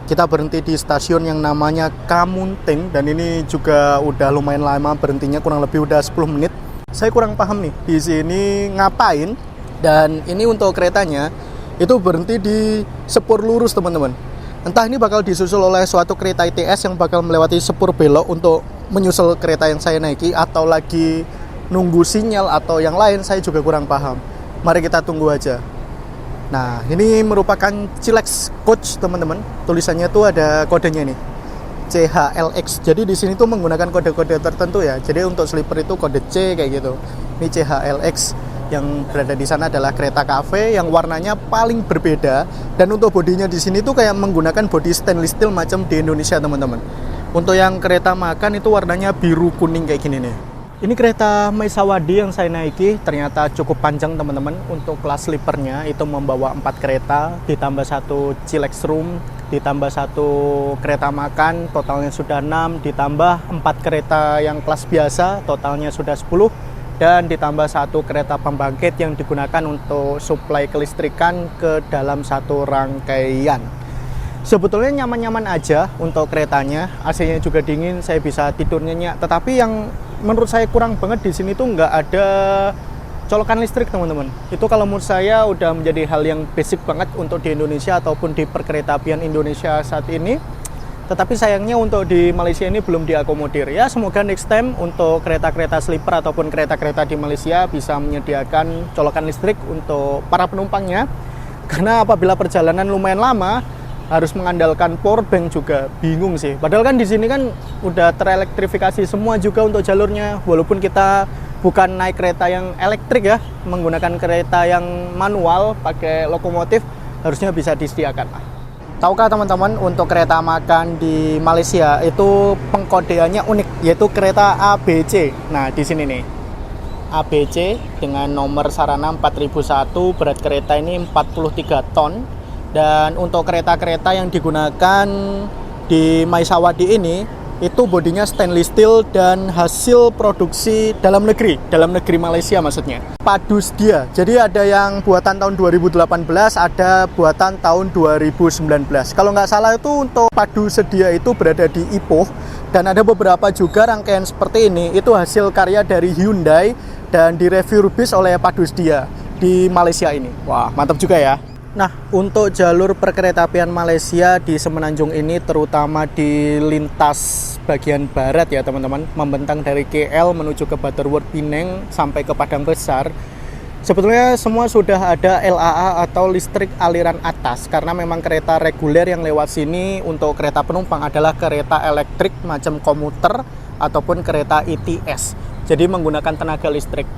Kita berhenti di stasiun yang namanya Kamunting, dan ini juga udah lumayan lama berhentinya, kurang lebih udah 10 menit. Saya kurang paham nih di sini ngapain, dan ini untuk keretanya itu berhenti di sepur lurus teman-teman. Entah ini bakal disusul oleh suatu kereta ITS yang bakal melewati sepur belok untuk menyusul kereta yang saya naiki, atau lagi nunggu sinyal atau yang lain, saya juga kurang paham. Mari kita tunggu aja. Nah, ini merupakan Chilex Coach teman-teman. Tulisannya tuh ada kodenya nih, CHLX. Jadi di sini tuh menggunakan kode-kode tertentu ya. Jadi untuk sleeper itu kode C kayak gitu. Ini CHLX. Yang berada di sana adalah kereta cafe yang warnanya paling berbeda, dan untuk bodinya di sini tuh kayak menggunakan bodi stainless steel macam di Indonesia teman-teman. Untuk yang kereta makan itu warnanya biru kuning kayak gini nih. Ini kereta Maisawadi yang saya naiki ternyata cukup panjang teman-teman. Untuk kelas sleepernya itu membawa 4 kereta, ditambah 1 Chilex room, ditambah 1 kereta makan, totalnya sudah 6, ditambah 4 kereta yang kelas biasa, totalnya sudah 10, dan ditambah 1 kereta pembangkit yang digunakan untuk suplai kelistrikan ke dalam satu rangkaian. Sebetulnya nyaman-nyaman aja untuk keretanya, AC-nya juga dingin, saya bisa tidur nyenyak. Tetapi yang menurut saya kurang banget di sini tuh nggak ada colokan listrik teman-teman. Itu kalau menurut saya udah menjadi hal yang basic banget untuk di Indonesia ataupun di perkeretaapian Indonesia saat ini. Tetapi sayangnya untuk di Malaysia ini belum diakomodir. Ya, semoga next time untuk kereta-kereta sleeper ataupun kereta-kereta di Malaysia bisa menyediakan colokan listrik untuk para penumpangnya. Karena apabila perjalanan lumayan lama, harus mengandalkan power bank juga bingung sih. Padahal kan di sini kan udah terelektrifikasi semua juga untuk jalurnya. Walaupun kita bukan naik kereta yang elektrik ya, menggunakan kereta yang manual pakai lokomotif, harusnya bisa disediakan lah. Tahukah teman-teman, untuk kereta makan di Malaysia itu pengkodeannya unik, yaitu kereta ABC. Nah, di sini nih. ABC dengan nomor sarana 4001, berat kereta ini 43 ton. Dan untuk kereta-kereta yang digunakan di Maisawadi ini, itu bodinya stainless steel dan hasil produksi dalam negeri Malaysia maksudnya. Padu sedia. Jadi ada yang buatan tahun 2018, ada buatan tahun 2019. Kalau nggak salah itu untuk padu sedia itu berada di Ipoh, dan ada beberapa juga rangkaian seperti ini itu hasil karya dari Hyundai dan direfurbish oleh padu sedia di Malaysia ini. Wah, mantap juga ya. Nah, untuk jalur perkeretaapian Malaysia di Semenanjung ini, terutama di lintas bagian barat ya teman-teman, membentang dari KL menuju ke Butterworth Penang sampai ke Padang Besar, sebetulnya semua sudah ada LAA atau listrik aliran atas, karena memang kereta reguler yang lewat sini untuk kereta penumpang adalah kereta elektrik macam komuter ataupun kereta ITS, jadi menggunakan tenaga listrik.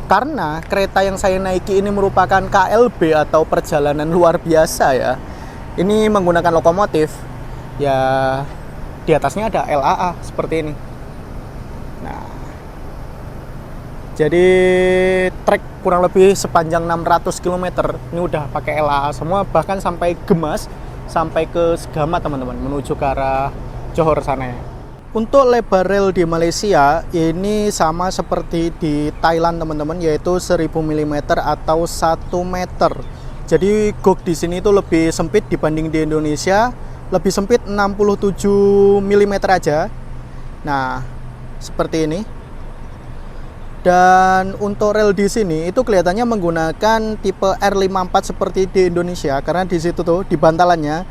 Karena kereta yang saya naiki ini merupakan KLB atau perjalanan luar biasa ya. Ini menggunakan lokomotif. Ya, di atasnya ada LAA seperti ini. Nah, Jadi trek kurang lebih sepanjang 600 km. Ini udah pakai LAA semua, bahkan sampai Gemas, sampai ke Segama teman-teman, menuju ke arah Johor sana ya. Untuk lebar rel di Malaysia ini sama seperti di Thailand teman-teman, yaitu 1000 mm atau 1 meter. Jadi gauge di sini itu lebih sempit dibanding di Indonesia, lebih sempit 67 mm aja. Nah, seperti ini. Dan untuk rel di sini itu kelihatannya menggunakan tipe R54 seperti di Indonesia, karena di situ tuh di bantalannya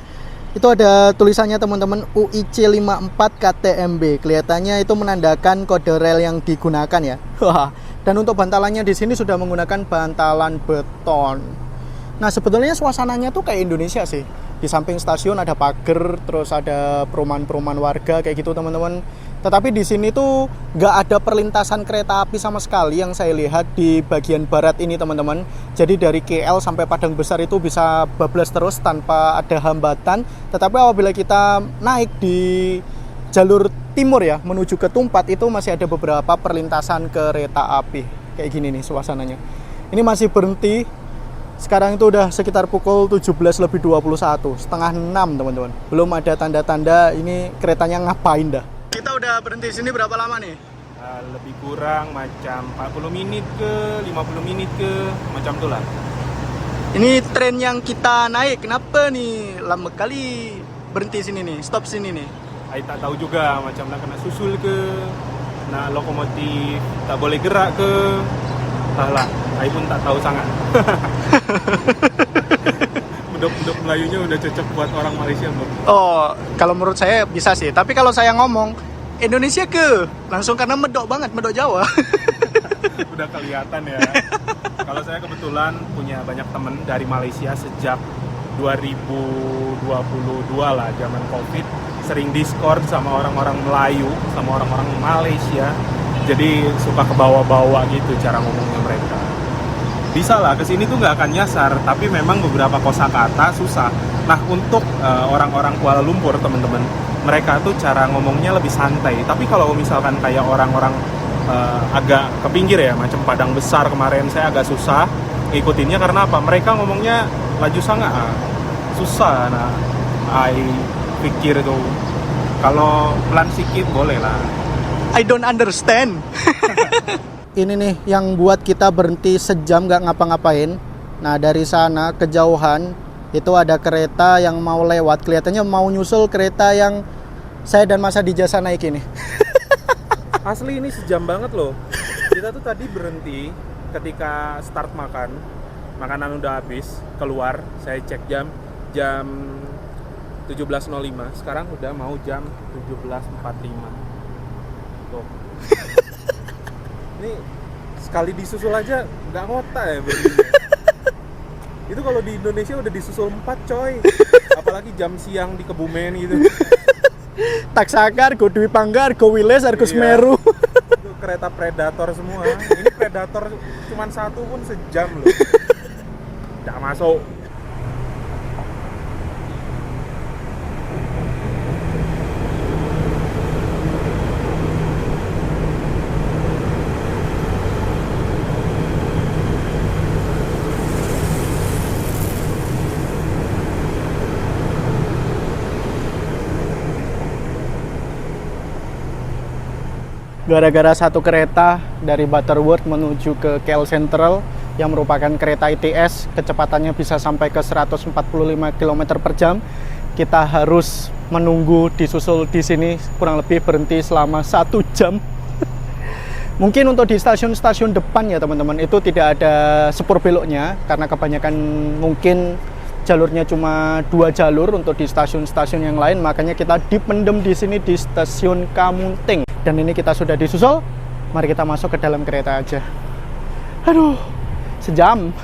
itu ada tulisannya teman-teman UIC 54 KTMB. Kelihatannya itu menandakan kode rel yang digunakan ya. Dan untuk bantalannya di sini sudah menggunakan bantalan beton. Nah, sebetulnya suasananya tuh kayak Indonesia sih. Di samping stasiun ada pagar, terus ada perumahan-perumahan warga kayak gitu teman-teman. Tetapi di sini tuh nggak ada perlintasan kereta api sama sekali yang saya lihat di bagian barat ini teman-teman. Jadi dari KL sampai Padang Besar itu bisa bablas terus tanpa ada hambatan. Tetapi apabila kita naik di jalur timur ya menuju ke Tumpat itu masih ada beberapa perlintasan kereta api. Kayak gini nih suasananya. Ini masih berhenti. Sekarang itu udah sekitar pukul 17:21, setengah 6 teman-teman. Belum ada tanda-tanda ini keretanya ngapain dah. Kita udah berhenti sini berapa lama nih? Lebih kurang macam 40 menit ke 50 menit ke macam itulah. Ini tren yang kita naik, kenapa nih lama kali berhenti sini nih, stop sini nih? Saya tak tahu juga, macam nak kena susul ke, nak lokomotif tak boleh gerak ke, entahlah, saya pun tak tahu sangat. Bedok-bedok Melayunya udah cocok buat orang Malaysia, Bro. Oh, kalau menurut saya bisa sih, tapi kalau saya ngomong Indonesia ke, langsung karena medok banget, medok Jawa. Udah kelihatan ya. Kalau saya kebetulan punya banyak temen dari Malaysia sejak 2022 lah, zaman Covid, sering Discord sama orang-orang Melayu, sama orang-orang Malaysia. Jadi suka kebawa-bawa gitu cara ngomongnya mereka. Bisa lah, kesini tuh nggak akan nyasar, tapi memang beberapa kosakata susah. Nah, untuk orang-orang Kuala Lumpur, teman-teman, mereka tuh cara ngomongnya lebih santai. Tapi kalau misalkan kayak orang-orang agak ke pinggir ya, macam Padang Besar kemarin, saya agak susah ngikutinnya karena apa? Mereka ngomongnya laju sangat, susah. Nah, I pikir tuh kalau pelan sedikit boleh lah. I don't understand. Ini nih yang buat kita berhenti sejam gak ngapa-ngapain. Nah, dari sana kejauhan itu ada kereta yang mau lewat, kelihatannya mau nyusul kereta yang saya dan Mas Adi jasa naik ini. Asli ini sejam banget loh. Kita tuh tadi berhenti ketika start makan, makanan udah habis, keluar, saya cek jam 17.05. Sekarang udah mau jam 17.45. Tuh. Ini sekali disusul aja nggak ngota ya berdiri. Itu kalau di Indonesia udah disusul 4 coy. Apalagi jam siang di Kebumen gitu. Taksakar, Go Dwi Panggar, Go Wiles, Argo Semeru. Itu kereta predator semua. Ini predator cuman satu pun sejam loh. Nggak masuk. Gara-gara satu kereta dari Butterworth menuju ke KL Central yang merupakan kereta ITS, kecepatannya bisa sampai ke 145 km per jam. Kita harus menunggu disusul di sini, kurang lebih berhenti selama 1 jam. Mungkin untuk di stasiun-stasiun depan ya teman-teman, itu tidak ada sepur beloknya, karena kebanyakan mungkin jalurnya cuma 2 jalur untuk di stasiun-stasiun yang lain, makanya kita dipendem di sini di stasiun Kamunting. Dan ini kita sudah disusul, mari kita masuk ke dalam kereta aja. Aduh, sejam.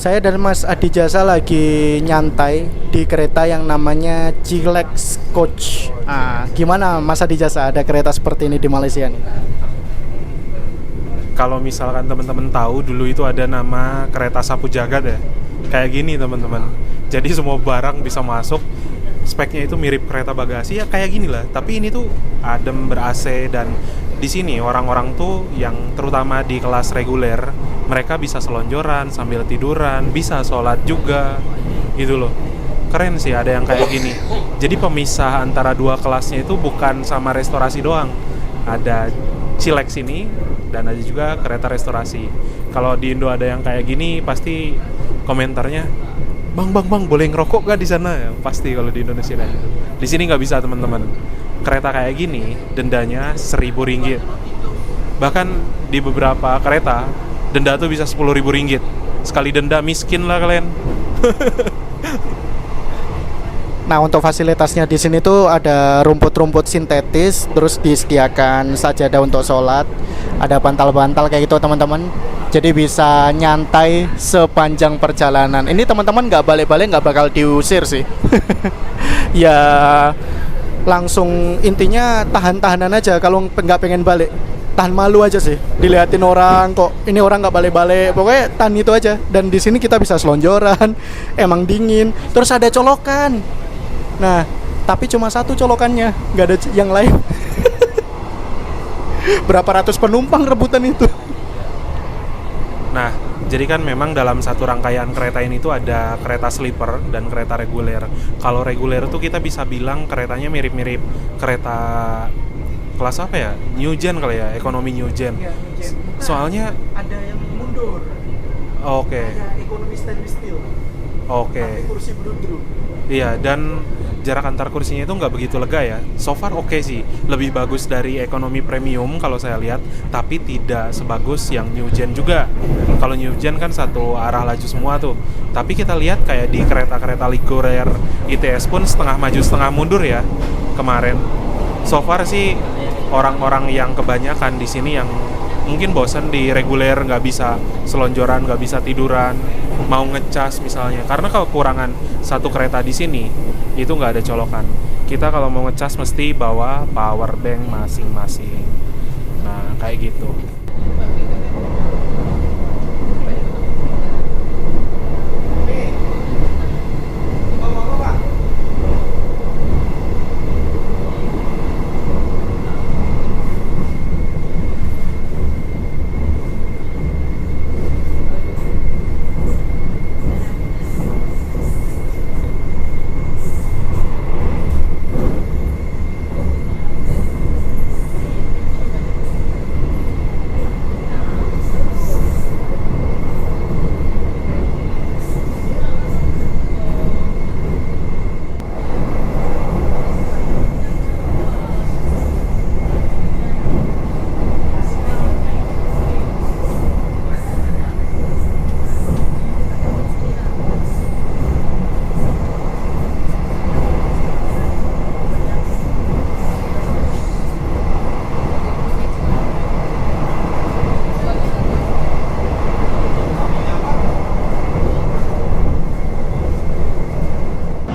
Saya dan Mas Adi Jasa lagi nyantai di kereta yang namanya Chilex Coach. Gimana Mas Adi Jasa, ada kereta seperti ini di Malaysia nih? Kalau misalkan teman-teman tahu, dulu itu ada nama kereta sapu jagat ya. Kayak gini teman-teman. Jadi semua barang bisa masuk. Speknya itu mirip kereta bagasi ya kayak gini lah. Tapi ini tuh adem, ber-AC, dan di sini orang-orang tuh yang terutama di kelas reguler, mereka bisa selonjoran sambil tiduran, bisa sholat juga, gitu loh. Keren sih ada yang kayak gini. Jadi pemisah antara dua kelasnya itu bukan sama restorasi doang. Ada Chilex ini dan ada juga kereta restorasi. Kalau di Indo ada yang kayak gini, pasti komentarnya, Bang, boleh ngerokok gak di sana? Ya, pasti kalau di Indonesia kayak gitu. Di sini nggak bisa teman-teman. Kereta kayak gini dendanya Rp1.000. Bahkan di beberapa kereta denda tuh bisa Rp10.000. Sekali denda miskin lah kalian. Nah, untuk fasilitasnya di sini tuh ada rumput-rumput sintetis, terus disediakan sajadah untuk sholat, ada bantal-bantal kayak gitu teman-teman. Jadi bisa nyantai sepanjang perjalanan. Ini teman-teman nggak balik-balik nggak bakal diusir sih. Ya langsung intinya tahan-tahanan aja kalau nggak pengen balik. Tahan malu aja sih. Dilihatin orang kok ini orang nggak balik-balik. Pokoknya tahan itu aja. Dan di sini kita bisa selonjoran. Emang dingin. Terus ada colokan. Nah, tapi cuma satu colokannya, nggak ada yang lain. Berapa ratus penumpang rebutan itu. Nah, jadi kan memang dalam satu rangkaian kereta ini tuh ada kereta sleeper dan kereta reguler. Kalau reguler tuh kita bisa bilang keretanya mirip-mirip kereta kelas apa ya? New Gen kali ya, ekonomi New Gen. Soalnya ada yang mundur. Oke. Ada ekonomi stainless steel. Oke. Pakai kursi bludru. Iya, dan jarak antar kursinya itu nggak begitu lega ya. So far oke sih, lebih bagus dari ekonomi premium kalau saya lihat, tapi tidak sebagus yang New Gen juga. Kalau New Gen kan satu arah laju semua tuh. Tapi kita lihat kayak di kereta-kereta reguler ITS pun setengah maju setengah mundur ya kemarin. So far sih orang-orang yang kebanyakan di sini yang mungkin bosan di reguler, nggak bisa selonjoran, nggak bisa tiduran, mau ngecas misalnya, karena kekurangan satu kereta di sini itu nggak ada colokan. Kita kalau mau ngecas mesti bawa power bank masing-masing. Nah kayak gitu.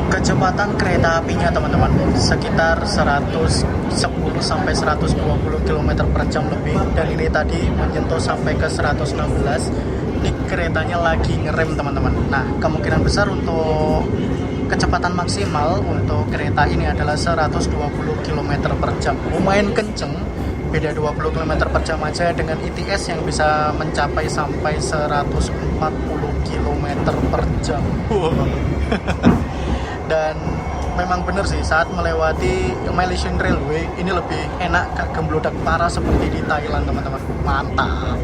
Kecepatan kereta apinya teman-teman sekitar 110 sampai 120 km per jam lebih, dan ini tadi menyentuh sampai ke 116. Ini keretanya lagi ngerem teman-teman. Nah, kemungkinan besar untuk kecepatan maksimal untuk kereta ini adalah 120 km per jam. Lumayan kenceng, beda 20 km per jam aja dengan ITS yang bisa mencapai sampai 140 km per jam. Dan memang benar sih, saat melewati Malaysian Railway ini lebih enak, gak gemblodak parah seperti di Thailand teman-teman. Mantap.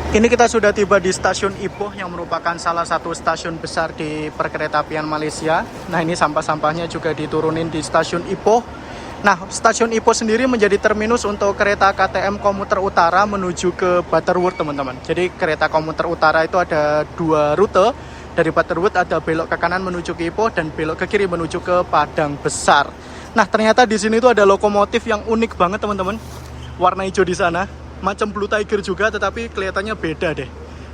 Ini kita sudah tiba di stasiun Ipoh yang merupakan salah satu stasiun besar di perkeretaapian Malaysia. Nah, ini sampah-sampahnya juga diturunin di stasiun Ipoh. Nah, stasiun Ipoh sendiri menjadi terminus untuk kereta KTM komuter utara menuju ke Butterworth, teman-teman. Jadi kereta komuter utara itu ada 2 rute. Dari Butterworth ada belok ke kanan menuju ke Ipoh dan belok ke kiri menuju ke Padang Besar. Nah, ternyata di sini itu ada lokomotif yang unik banget, teman-teman. Warna hijau di sana, macam Blue Tiger juga, tetapi kelihatannya beda deh.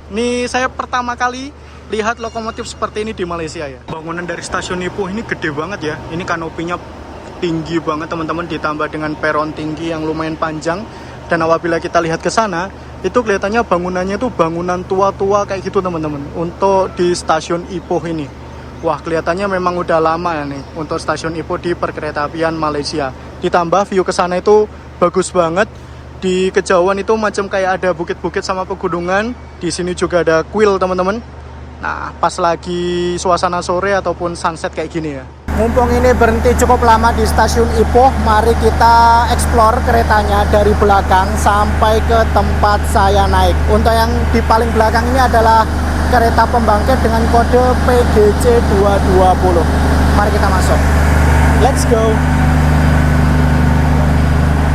Ini saya pertama kali lihat lokomotif seperti ini di Malaysia ya. Bangunan dari stasiun Ipoh ini gede banget ya. Ini kanopinya tinggi banget, teman-teman, ditambah dengan peron tinggi yang lumayan panjang. Dan apabila kita lihat ke sana, itu kelihatannya bangunannya itu bangunan tua-tua kayak gitu, teman-teman, untuk di stasiun Ipoh ini. Wah, kelihatannya memang udah lama ya nih untuk stasiun Ipoh di perkeretaapian Malaysia. Ditambah view ke sana itu bagus banget. Di kejauhan itu macam kayak ada bukit-bukit sama pegunungan. Di sini juga ada kuil, teman-teman. Nah, pas lagi suasana sore ataupun sunset kayak gini ya. Mumpung ini berhenti cukup lama di stasiun Ipoh, mari kita explore keretanya dari belakang sampai ke tempat saya naik. Untuk yang di paling belakang ini adalah kereta pembangkit dengan kode PGC 220. Mari kita masuk. Let's go.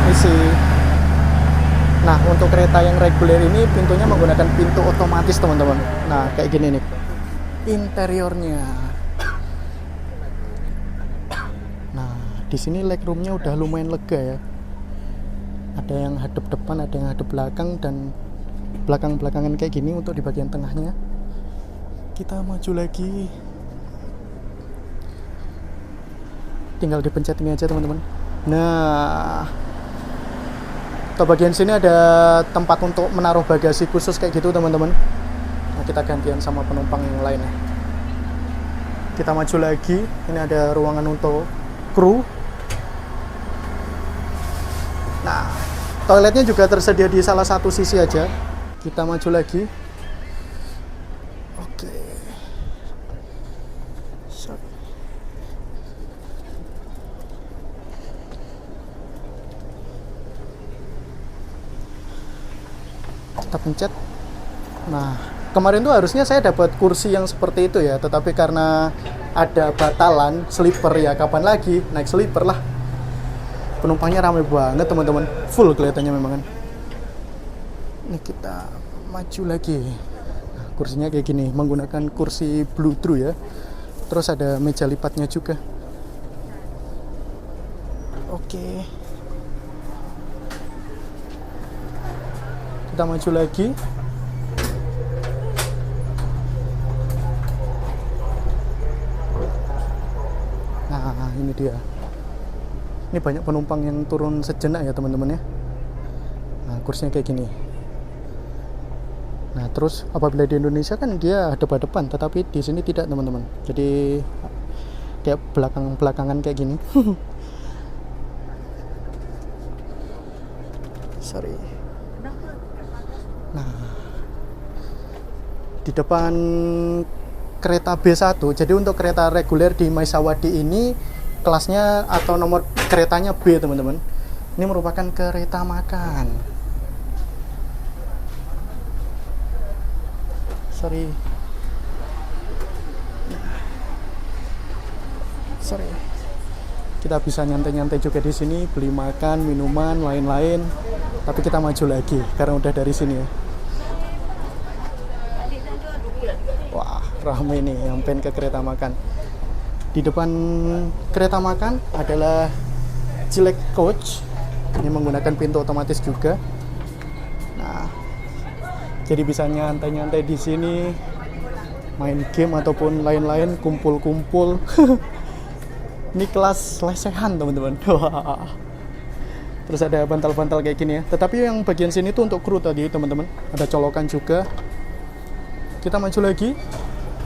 Isi. Nah, untuk kereta yang reguler ini pintunya menggunakan pintu otomatis, teman-teman. Nah, kayak gini nih interiornya. Di sini legroomnya udah lumayan lega ya. Ada yang hadap depan, ada yang hadap belakang, dan belakang-belakangan kayak gini untuk di bagian tengahnya. Kita maju lagi. Tinggal dipencet ini aja, teman-teman. Nah, ke bagian sini ada tempat untuk menaruh bagasi khusus kayak gitu, teman-teman. Nah, kita gantian sama penumpang yang lainnya. Kita maju lagi. Ini ada ruangan untuk kru. Nah, toiletnya juga tersedia di salah satu sisi aja. Kita maju lagi. Oke. Kita pencet. Nah, kemarin tuh harusnya saya dapat kursi yang seperti itu ya, tetapi karena ada batalan sleeper ya, kapan lagi naik sleeper lah. Penumpangnya ramai banget, teman-teman, full kelihatannya memang kan. Ini kita maju lagi. Nah, kursinya kayak gini, menggunakan kursi Blue True ya. Terus ada meja lipatnya juga. Oke. Kita maju lagi. Nah, ini dia. Ini banyak penumpang yang turun sejenak ya, teman-teman ya. Nah, kursinya kayak gini. Nah, terus apabila di Indonesia kan dia hadap-hadapan, tetapi di sini tidak, teman-teman. Jadi kayak belakang-belakangan kayak gini. Sorry. Nah, di depan kereta B1, jadi untuk kereta reguler di Maisawadi ini kelasnya atau nomor keretanya B, teman-teman. Ini merupakan kereta makan. Sorry. Kita bisa nyantai-nyantai juga di sini, beli makan, minuman, lain-lain. Tapi kita maju lagi karena udah dari sini ya. Wah, ramai nih yang pengen ke kereta makan. Di depan kereta makan adalah Cilek Coach. Ini menggunakan pintu otomatis juga. Nah, jadi bisa nyantai-nyantai di sini, main game ataupun lain-lain, kumpul-kumpul. Ini kelas lesehan, teman-teman. Terus ada bantal-bantal kayak gini ya. Tetapi yang bagian sini tuh untuk kru tadi, teman-teman. Ada colokan juga. Kita maju lagi.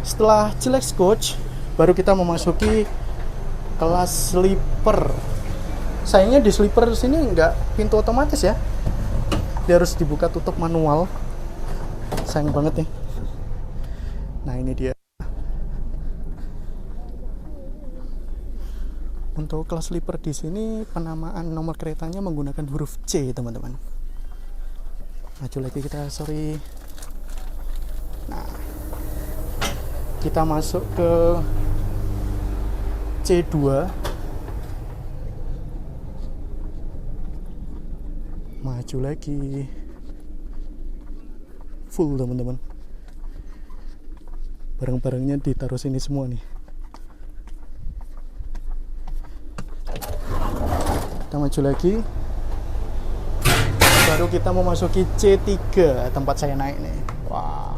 Setelah Cilek Coach, baru kita memasuki kelas sleeper. Sayangnya di sleeper sini nggak pintu otomatis ya. Dia harus dibuka tutup manual. Sayang banget nih. Nah, ini dia. Untuk kelas sleeper di sini penamaan nomor keretanya menggunakan huruf C, teman-teman. Maju lagi kita, sorry. Nah, kita masuk ke C2. Maju lagi. Full teman-teman. Barang-barangnya ditaruh sini semua nih. Kita maju lagi. Baru kita memasuki C3 tempat saya naik nih. Wah.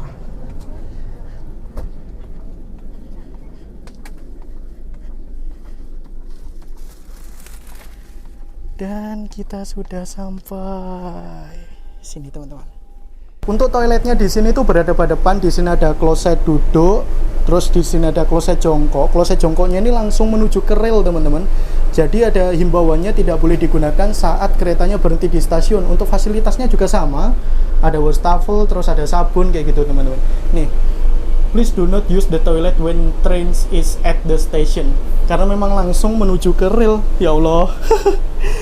Dan kita sudah sampai sini teman-teman. Untuk toiletnya di sini tuh berhadapan-hadapan. Di sini ada kloset duduk, terus di sini ada kloset jongkok. Kloset jongkoknya ini langsung menuju ke rel teman-teman. Jadi ada himbauannya tidak boleh digunakan saat keretanya berhenti di stasiun. Untuk fasilitasnya juga sama. Ada wastafel, terus ada sabun kayak gitu teman-teman. Nih, please do not use the toilet when trains is at the station. Karena memang langsung menuju ke rel. Ya Allah.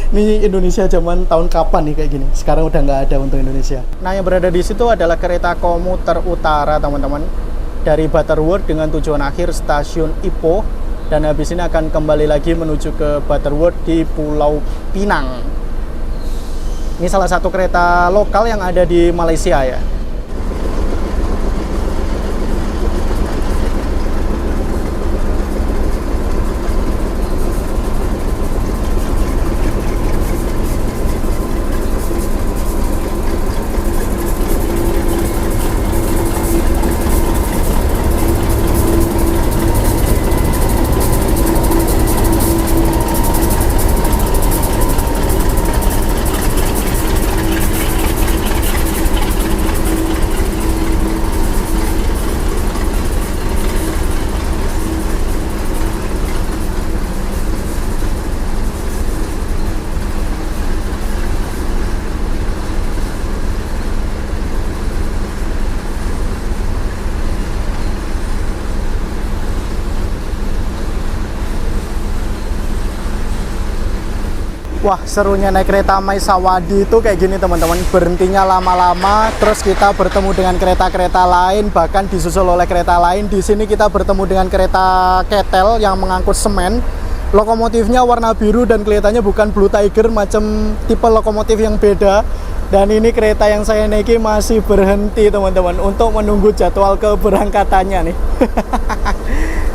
Ini Indonesia zaman tahun kapan nih kayak gini? Sekarang udah nggak ada untuk Indonesia. Nah, yang berada di situ adalah kereta komuter utara teman-teman. Dari Butterworth dengan tujuan akhir stasiun Ipoh. Dan habis ini akan kembali lagi menuju ke Butterworth di Pulau Pinang. Ini salah satu kereta lokal yang ada di Malaysia ya. Wah, serunya naik kereta Maisawadi itu kayak gini teman-teman. Berhentinya lama-lama, terus kita bertemu dengan kereta-kereta lain, bahkan disusul oleh kereta lain. Di sini kita bertemu dengan kereta ketel yang mengangkut semen. Lokomotifnya warna biru dan kelihatannya bukan Blue Tiger, macam tipe lokomotif yang beda. Dan ini kereta yang saya naiki masih berhenti teman-teman untuk menunggu jadwal keberangkatannya nih.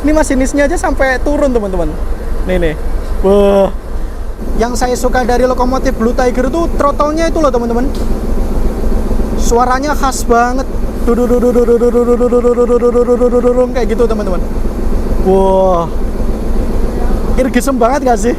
Ini masinisnya aja sampai turun teman-teman. Nih. Wah. Yang saya suka dari lokomotif Blue Tiger itu throttle-nya itu loh teman-teman. Suaranya khas banget. Kayak gitu teman-teman. Wah. Irgesem banget gak sih?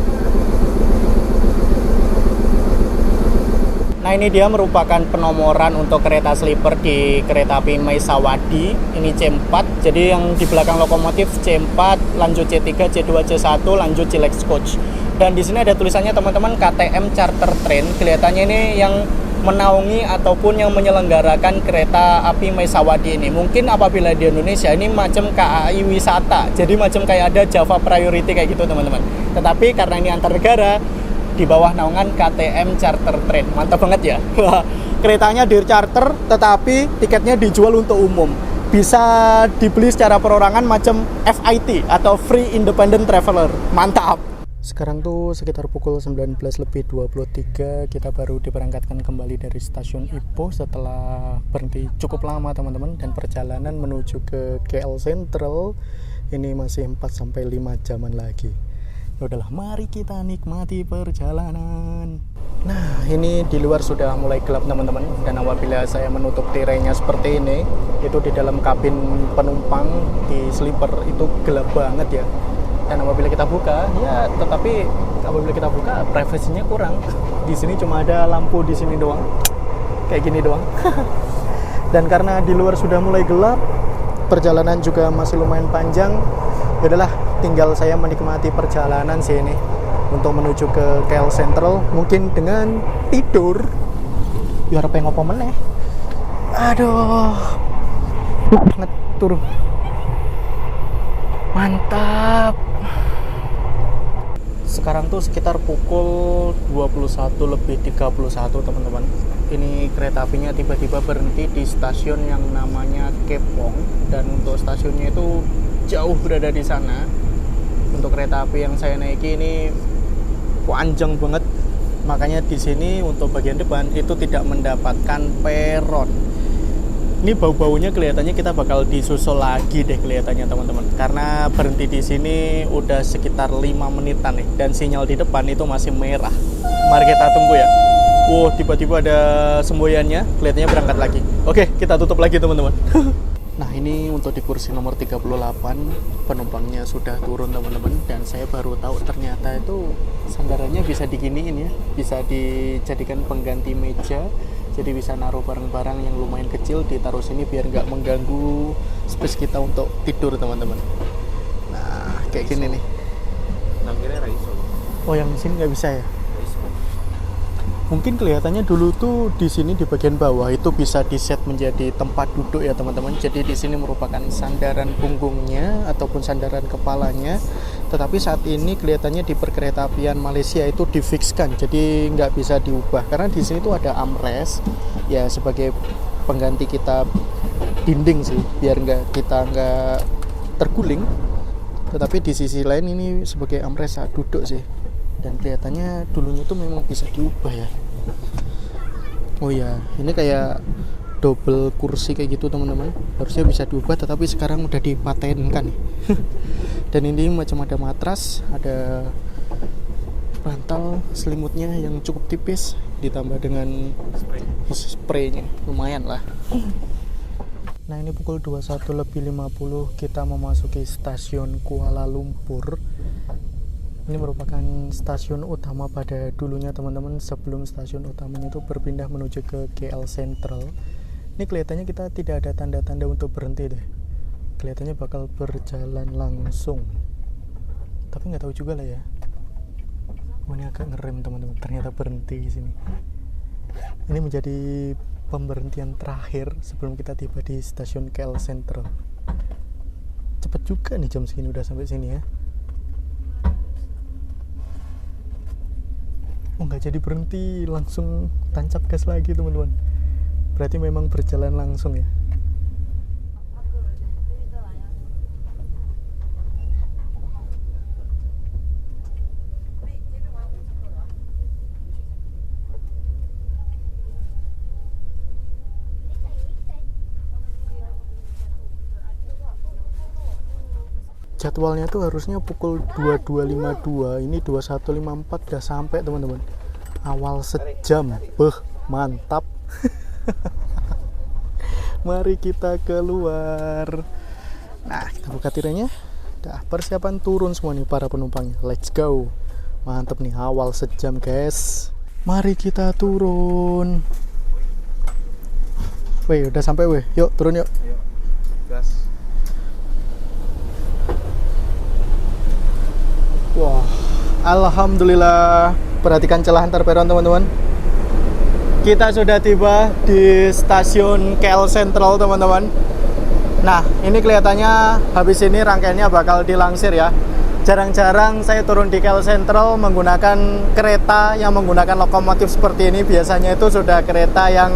Nah, ini dia merupakan penomoran untuk kereta sleeper di kereta api Maisawadi. Ini C4. Jadi yang di belakang lokomotif C4, lanjut C3, C2, C1, lanjut Chilex Coach. Dan di sini ada tulisannya teman-teman KTM Charter Train. Kelihatannya ini yang menaungi ataupun yang menyelenggarakan kereta api Maisawadi ini. Mungkin apabila di Indonesia ini macam KAI wisata. Jadi macam kayak ada Java Priority kayak gitu teman-teman. Tetapi karena ini antar negara, di bawah naungan KTM Charter Train. Mantap banget ya. Keretanya di charter tetapi tiketnya dijual untuk umum. Bisa dibeli secara perorangan macam FIT atau Free Independent Traveler. Mantap. Sekarang tuh sekitar pukul 19:23, kita baru diberangkatkan kembali dari stasiun Ipoh setelah berhenti cukup lama teman-teman, dan perjalanan menuju ke KL Sentral ini masih 4-5 jaman lagi. Udahlah, mari kita nikmati perjalanan. Nah, ini di luar sudah mulai gelap teman-teman, dan apabila saya menutup tirainya seperti ini, itu di dalam kabin penumpang di sleeper itu gelap banget ya. Dan apabila kita buka, ya tetapi apabila kita buka privasinya kurang. Di sini cuma ada lampu di sini doang, kayak gini doang. Dan karena di luar sudah mulai gelap, perjalanan juga masih lumayan panjang. Yaudahlah, tinggal saya menikmati perjalanan sih ini untuk menuju ke KL Sentral, mungkin dengan tidur. Biar apa ngopo meneh. Aduh, banget turun. Mantap. Sekarang tuh sekitar pukul 21:31 teman-teman. Ini kereta apinya tiba-tiba berhenti di stasiun yang namanya Kepong, dan untuk stasiunnya itu jauh berada di sana. Untuk kereta api yang saya naiki ini panjang banget, Makanya di sini untuk bagian depan itu tidak mendapatkan peron. Ini bau-baunya kelihatannya kita bakal disusul lagi deh kelihatannya teman-teman. Karena berhenti di sini udah sekitar 5 menitan nih, dan sinyal di depan itu masih merah. Mari kita tunggu ya. Wow, tiba-tiba ada semboyannya, kelihatannya berangkat lagi. Oke, kita tutup lagi teman-teman. Nah, ini untuk di kursi nomor 38 penumpangnya sudah turun teman-teman, dan saya baru tahu ternyata itu sandarannya bisa diginiin ya, bisa dijadikan pengganti meja. Jadi bisa naruh barang-barang yang lumayan kecil ditaruh sini biar nggak mengganggu space kita untuk tidur teman-teman. Nah, kayak gini nih. Oh, yang di sini nggak bisa ya? Mungkin kelihatannya dulu tuh di sini di bagian bawah itu bisa di-set menjadi tempat duduk ya teman-teman. Jadi di sini merupakan sandaran punggungnya ataupun sandaran kepalanya. Tetapi saat ini kelihatannya di perkeretaapian Malaysia itu difikskan, jadi nggak bisa diubah. Karena di sini tuh ada armrest ya sebagai pengganti kita dinding sih, biar kita nggak terguling. Tetapi di sisi lain ini sebagai armrest saat duduk sih. Dan kelihatannya dulunya tuh memang bisa diubah ya. Oh ya, ini kayak double kursi kayak gitu teman-teman. Harusnya bisa diubah, tetapi sekarang udah dipatenkan nih. Dan ini macam ada matras, ada bantal selimutnya yang cukup tipis, ditambah dengan spraynya, lumayan lah. Nah, ini pukul 21.50 kita memasuki stasiun Kuala Lumpur. Ini merupakan stasiun utama pada dulunya teman-teman, sebelum stasiun utamanya itu berpindah menuju ke KL Sentral. Ini kelihatannya kita tidak ada tanda-tanda untuk berhenti deh. Kelihatannya bakal berjalan langsung. Tapi nggak tahu juga lah ya. Oh, ini agak ngerem teman-teman. Ternyata berhenti di sini. Ini menjadi pemberhentian terakhir sebelum kita tiba di stasiun KL Sentral. Cepet juga nih jam segini udah sampai sini ya. Oh, nggak jadi berhenti, langsung tancap gas lagi teman-teman. Berarti memang berjalan langsung ya. Jadwalnya tuh harusnya pukul 22.52, ini 21.54 udah sampai teman-teman. Awal sejam, mantap. Mari kita keluar. Nah, kita buka tirainya. Dah persiapan turun semua nih para penumpangnya. Let's go. Mantap nih, awal sejam guys. Mari kita turun. Weh, udah sampai weh. Yuk turun yuk. Gas. Wah, alhamdulillah. Perhatikan celah antar peron teman-teman. Kita sudah tiba di stasiun KL Sentral teman-teman. Nah, ini kelihatannya habis ini rangkaiannya bakal dilangsir ya. Jarang-jarang saya turun di KL Sentral menggunakan kereta yang menggunakan lokomotif seperti ini. Biasanya itu sudah kereta yang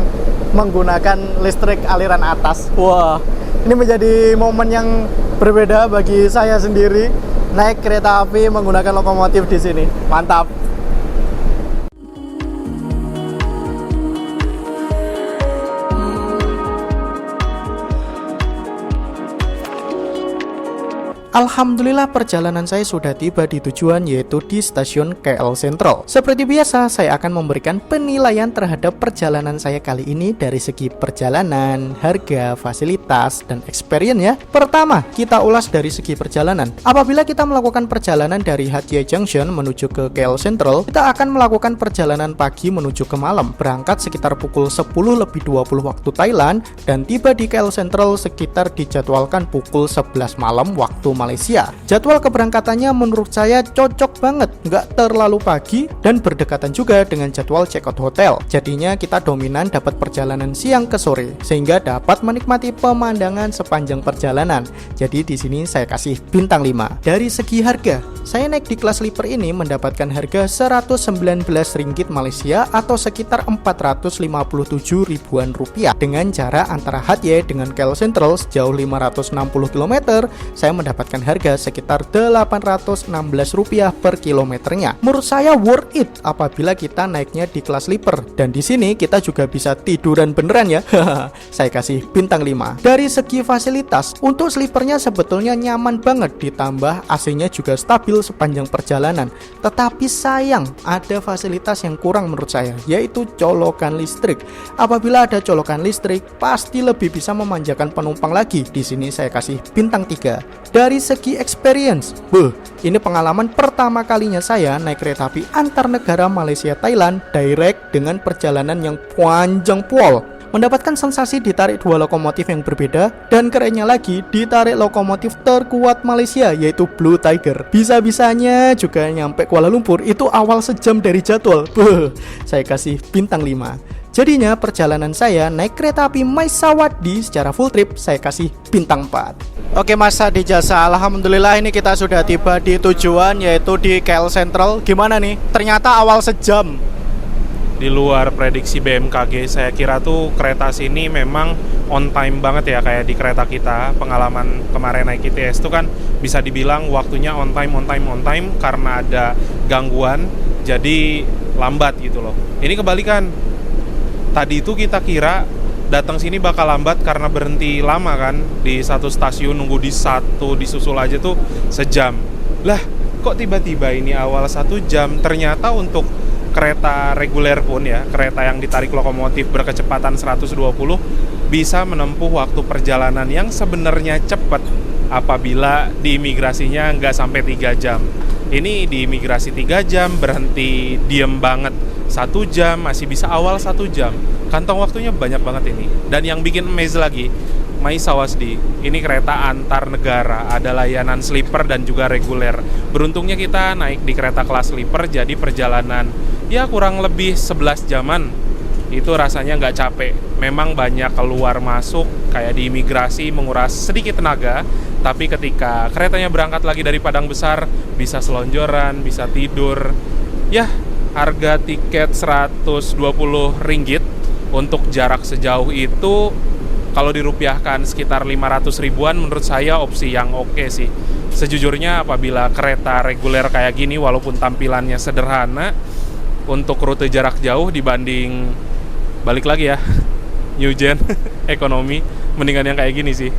menggunakan listrik aliran atas. Wah, ini menjadi momen yang berbeda bagi saya sendiri. Naik kereta api menggunakan lokomotif di sini. Mantap. Alhamdulillah perjalanan saya sudah tiba di tujuan, yaitu di stasiun KL Sentral. Seperti biasa, saya akan memberikan penilaian terhadap perjalanan saya kali ini dari segi perjalanan, harga, fasilitas, dan experience ya. Pertama, kita ulas dari segi perjalanan. Apabila kita melakukan perjalanan dari Hat Yai Junction menuju ke KL Sentral, kita akan melakukan perjalanan pagi menuju ke malam. Berangkat sekitar pukul 10.20 waktu Thailand dan tiba di KL Sentral sekitar dijadwalkan pukul 11 malam waktu Malaysia. Jadwal keberangkatannya menurut saya cocok banget, nggak terlalu pagi dan berdekatan juga dengan jadwal check-out hotel. Jadinya kita dominan dapat perjalanan siang ke sore, sehingga dapat menikmati pemandangan sepanjang perjalanan. Jadi di sini saya kasih bintang 5. Dari segi harga, saya naik di kelas sleeper ini mendapatkan harga 119 ringgit Malaysia atau sekitar 457 ribuan rupiah. Dengan jarak antara Hat Yai dengan KL Sentral sejauh 560 km, saya mendapatkan mendapatkan harga sekitar Rp816 per kilometernya. Menurut saya worth it apabila kita naiknya di kelas sleeper. Dan di sini kita juga bisa tiduran beneran ya. Saya kasih bintang 5. Dari segi fasilitas, untuk sleepernya sebetulnya nyaman banget, ditambah AC-nya juga stabil sepanjang perjalanan. Tetapi sayang, ada fasilitas yang kurang menurut saya, yaitu colokan listrik. Apabila ada colokan listrik, pasti lebih bisa memanjakan penumpang lagi. Di sini saya kasih bintang 3. Dari segi experience, ini pengalaman pertama kalinya saya naik kereta api antar negara Malaysia Thailand direct dengan perjalanan yang panjang pol. Mendapatkan sensasi ditarik dua lokomotif yang berbeda, dan kerennya lagi ditarik lokomotif terkuat Malaysia yaitu Blue Tiger. Bisa-bisanya juga nyampe Kuala Lumpur itu awal sejam dari jadwal. Saya kasih bintang 5. Jadinya perjalanan saya naik kereta api Maisawadi secara full trip saya kasih bintang 4. Oke Mas Adi Jasa, alhamdulillah ini kita sudah tiba di tujuan yaitu di KL Sentral. Gimana nih? Ternyata awal sejam. Di luar prediksi BMKG, saya kira tuh kereta sini memang on time banget ya, kayak di kereta kita. Pengalaman kemarin naik ITS itu kan bisa dibilang waktunya on time karena ada gangguan jadi lambat gitu loh. Ini kebalikan. Tadi itu kita kira datang sini bakal lambat karena berhenti lama kan, di satu stasiun nunggu di satu disusul aja tuh sejam. Lah kok tiba-tiba ini awal 1 jam? Ternyata untuk kereta reguler pun ya, kereta yang ditarik lokomotif berkecepatan 120 bisa menempuh waktu perjalanan yang sebenarnya cepat apabila di imigrasinya nggak sampai 3 jam. Ini di imigrasi 3 jam, berhenti diem banget 1 jam, masih bisa awal 1 jam. Kantong waktunya banyak banget ini. Dan yang bikin amaze lagi, Maisawadi, ini kereta antar negara, ada layanan sleeper dan juga reguler. Beruntungnya kita naik di kereta kelas sleeper, jadi perjalanan ya kurang lebih 11 jaman. Itu rasanya nggak capek. Memang banyak keluar masuk, kayak di imigrasi menguras sedikit tenaga, tapi ketika keretanya berangkat lagi dari Padang Besar, bisa selonjoran, bisa tidur. Ya, harga tiket Rp120 untuk jarak sejauh itu, kalau dirupiahkan sekitar 500 ribuan, menurut saya opsi yang oke sih. Sejujurnya apabila kereta reguler kayak gini, walaupun tampilannya sederhana, untuk rute jarak jauh dibanding, balik lagi ya, new gen, ekonomi, mendingan yang kayak gini sih.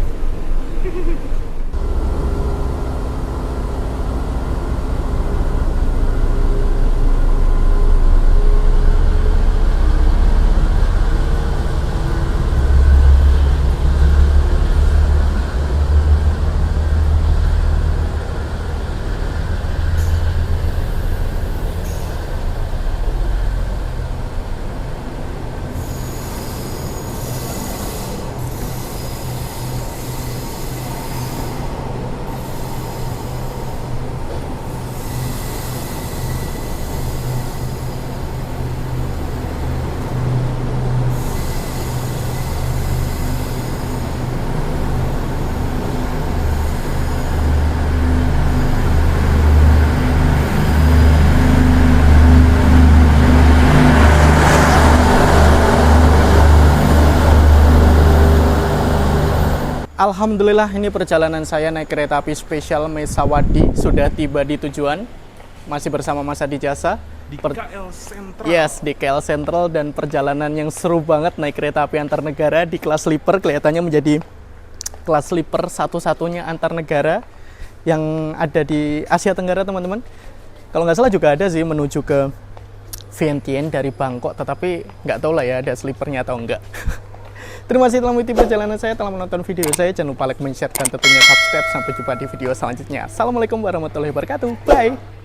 Alhamdulillah ini perjalanan saya naik kereta api spesial Maisawadi sudah tiba di tujuan. Masih bersama Mas Adi Jasa Di KL Sentral. Yes, di KL Sentral, dan perjalanan yang seru banget naik kereta api antar negara di kelas sleeper. Kelihatannya menjadi kelas sleeper satu-satunya antar negara yang ada di Asia Tenggara, teman-teman. Kalau nggak salah juga ada sih menuju ke Vientiane dari Bangkok, tetapi nggak tahu lah ya ada sleepernya atau enggak. Terima kasih telah mengikuti perjalanan saya, telah menonton video saya. Jangan lupa like, share, dan tentunya subscribe. Sampai jumpa di video selanjutnya. Assalamualaikum warahmatullahi wabarakatuh. Bye!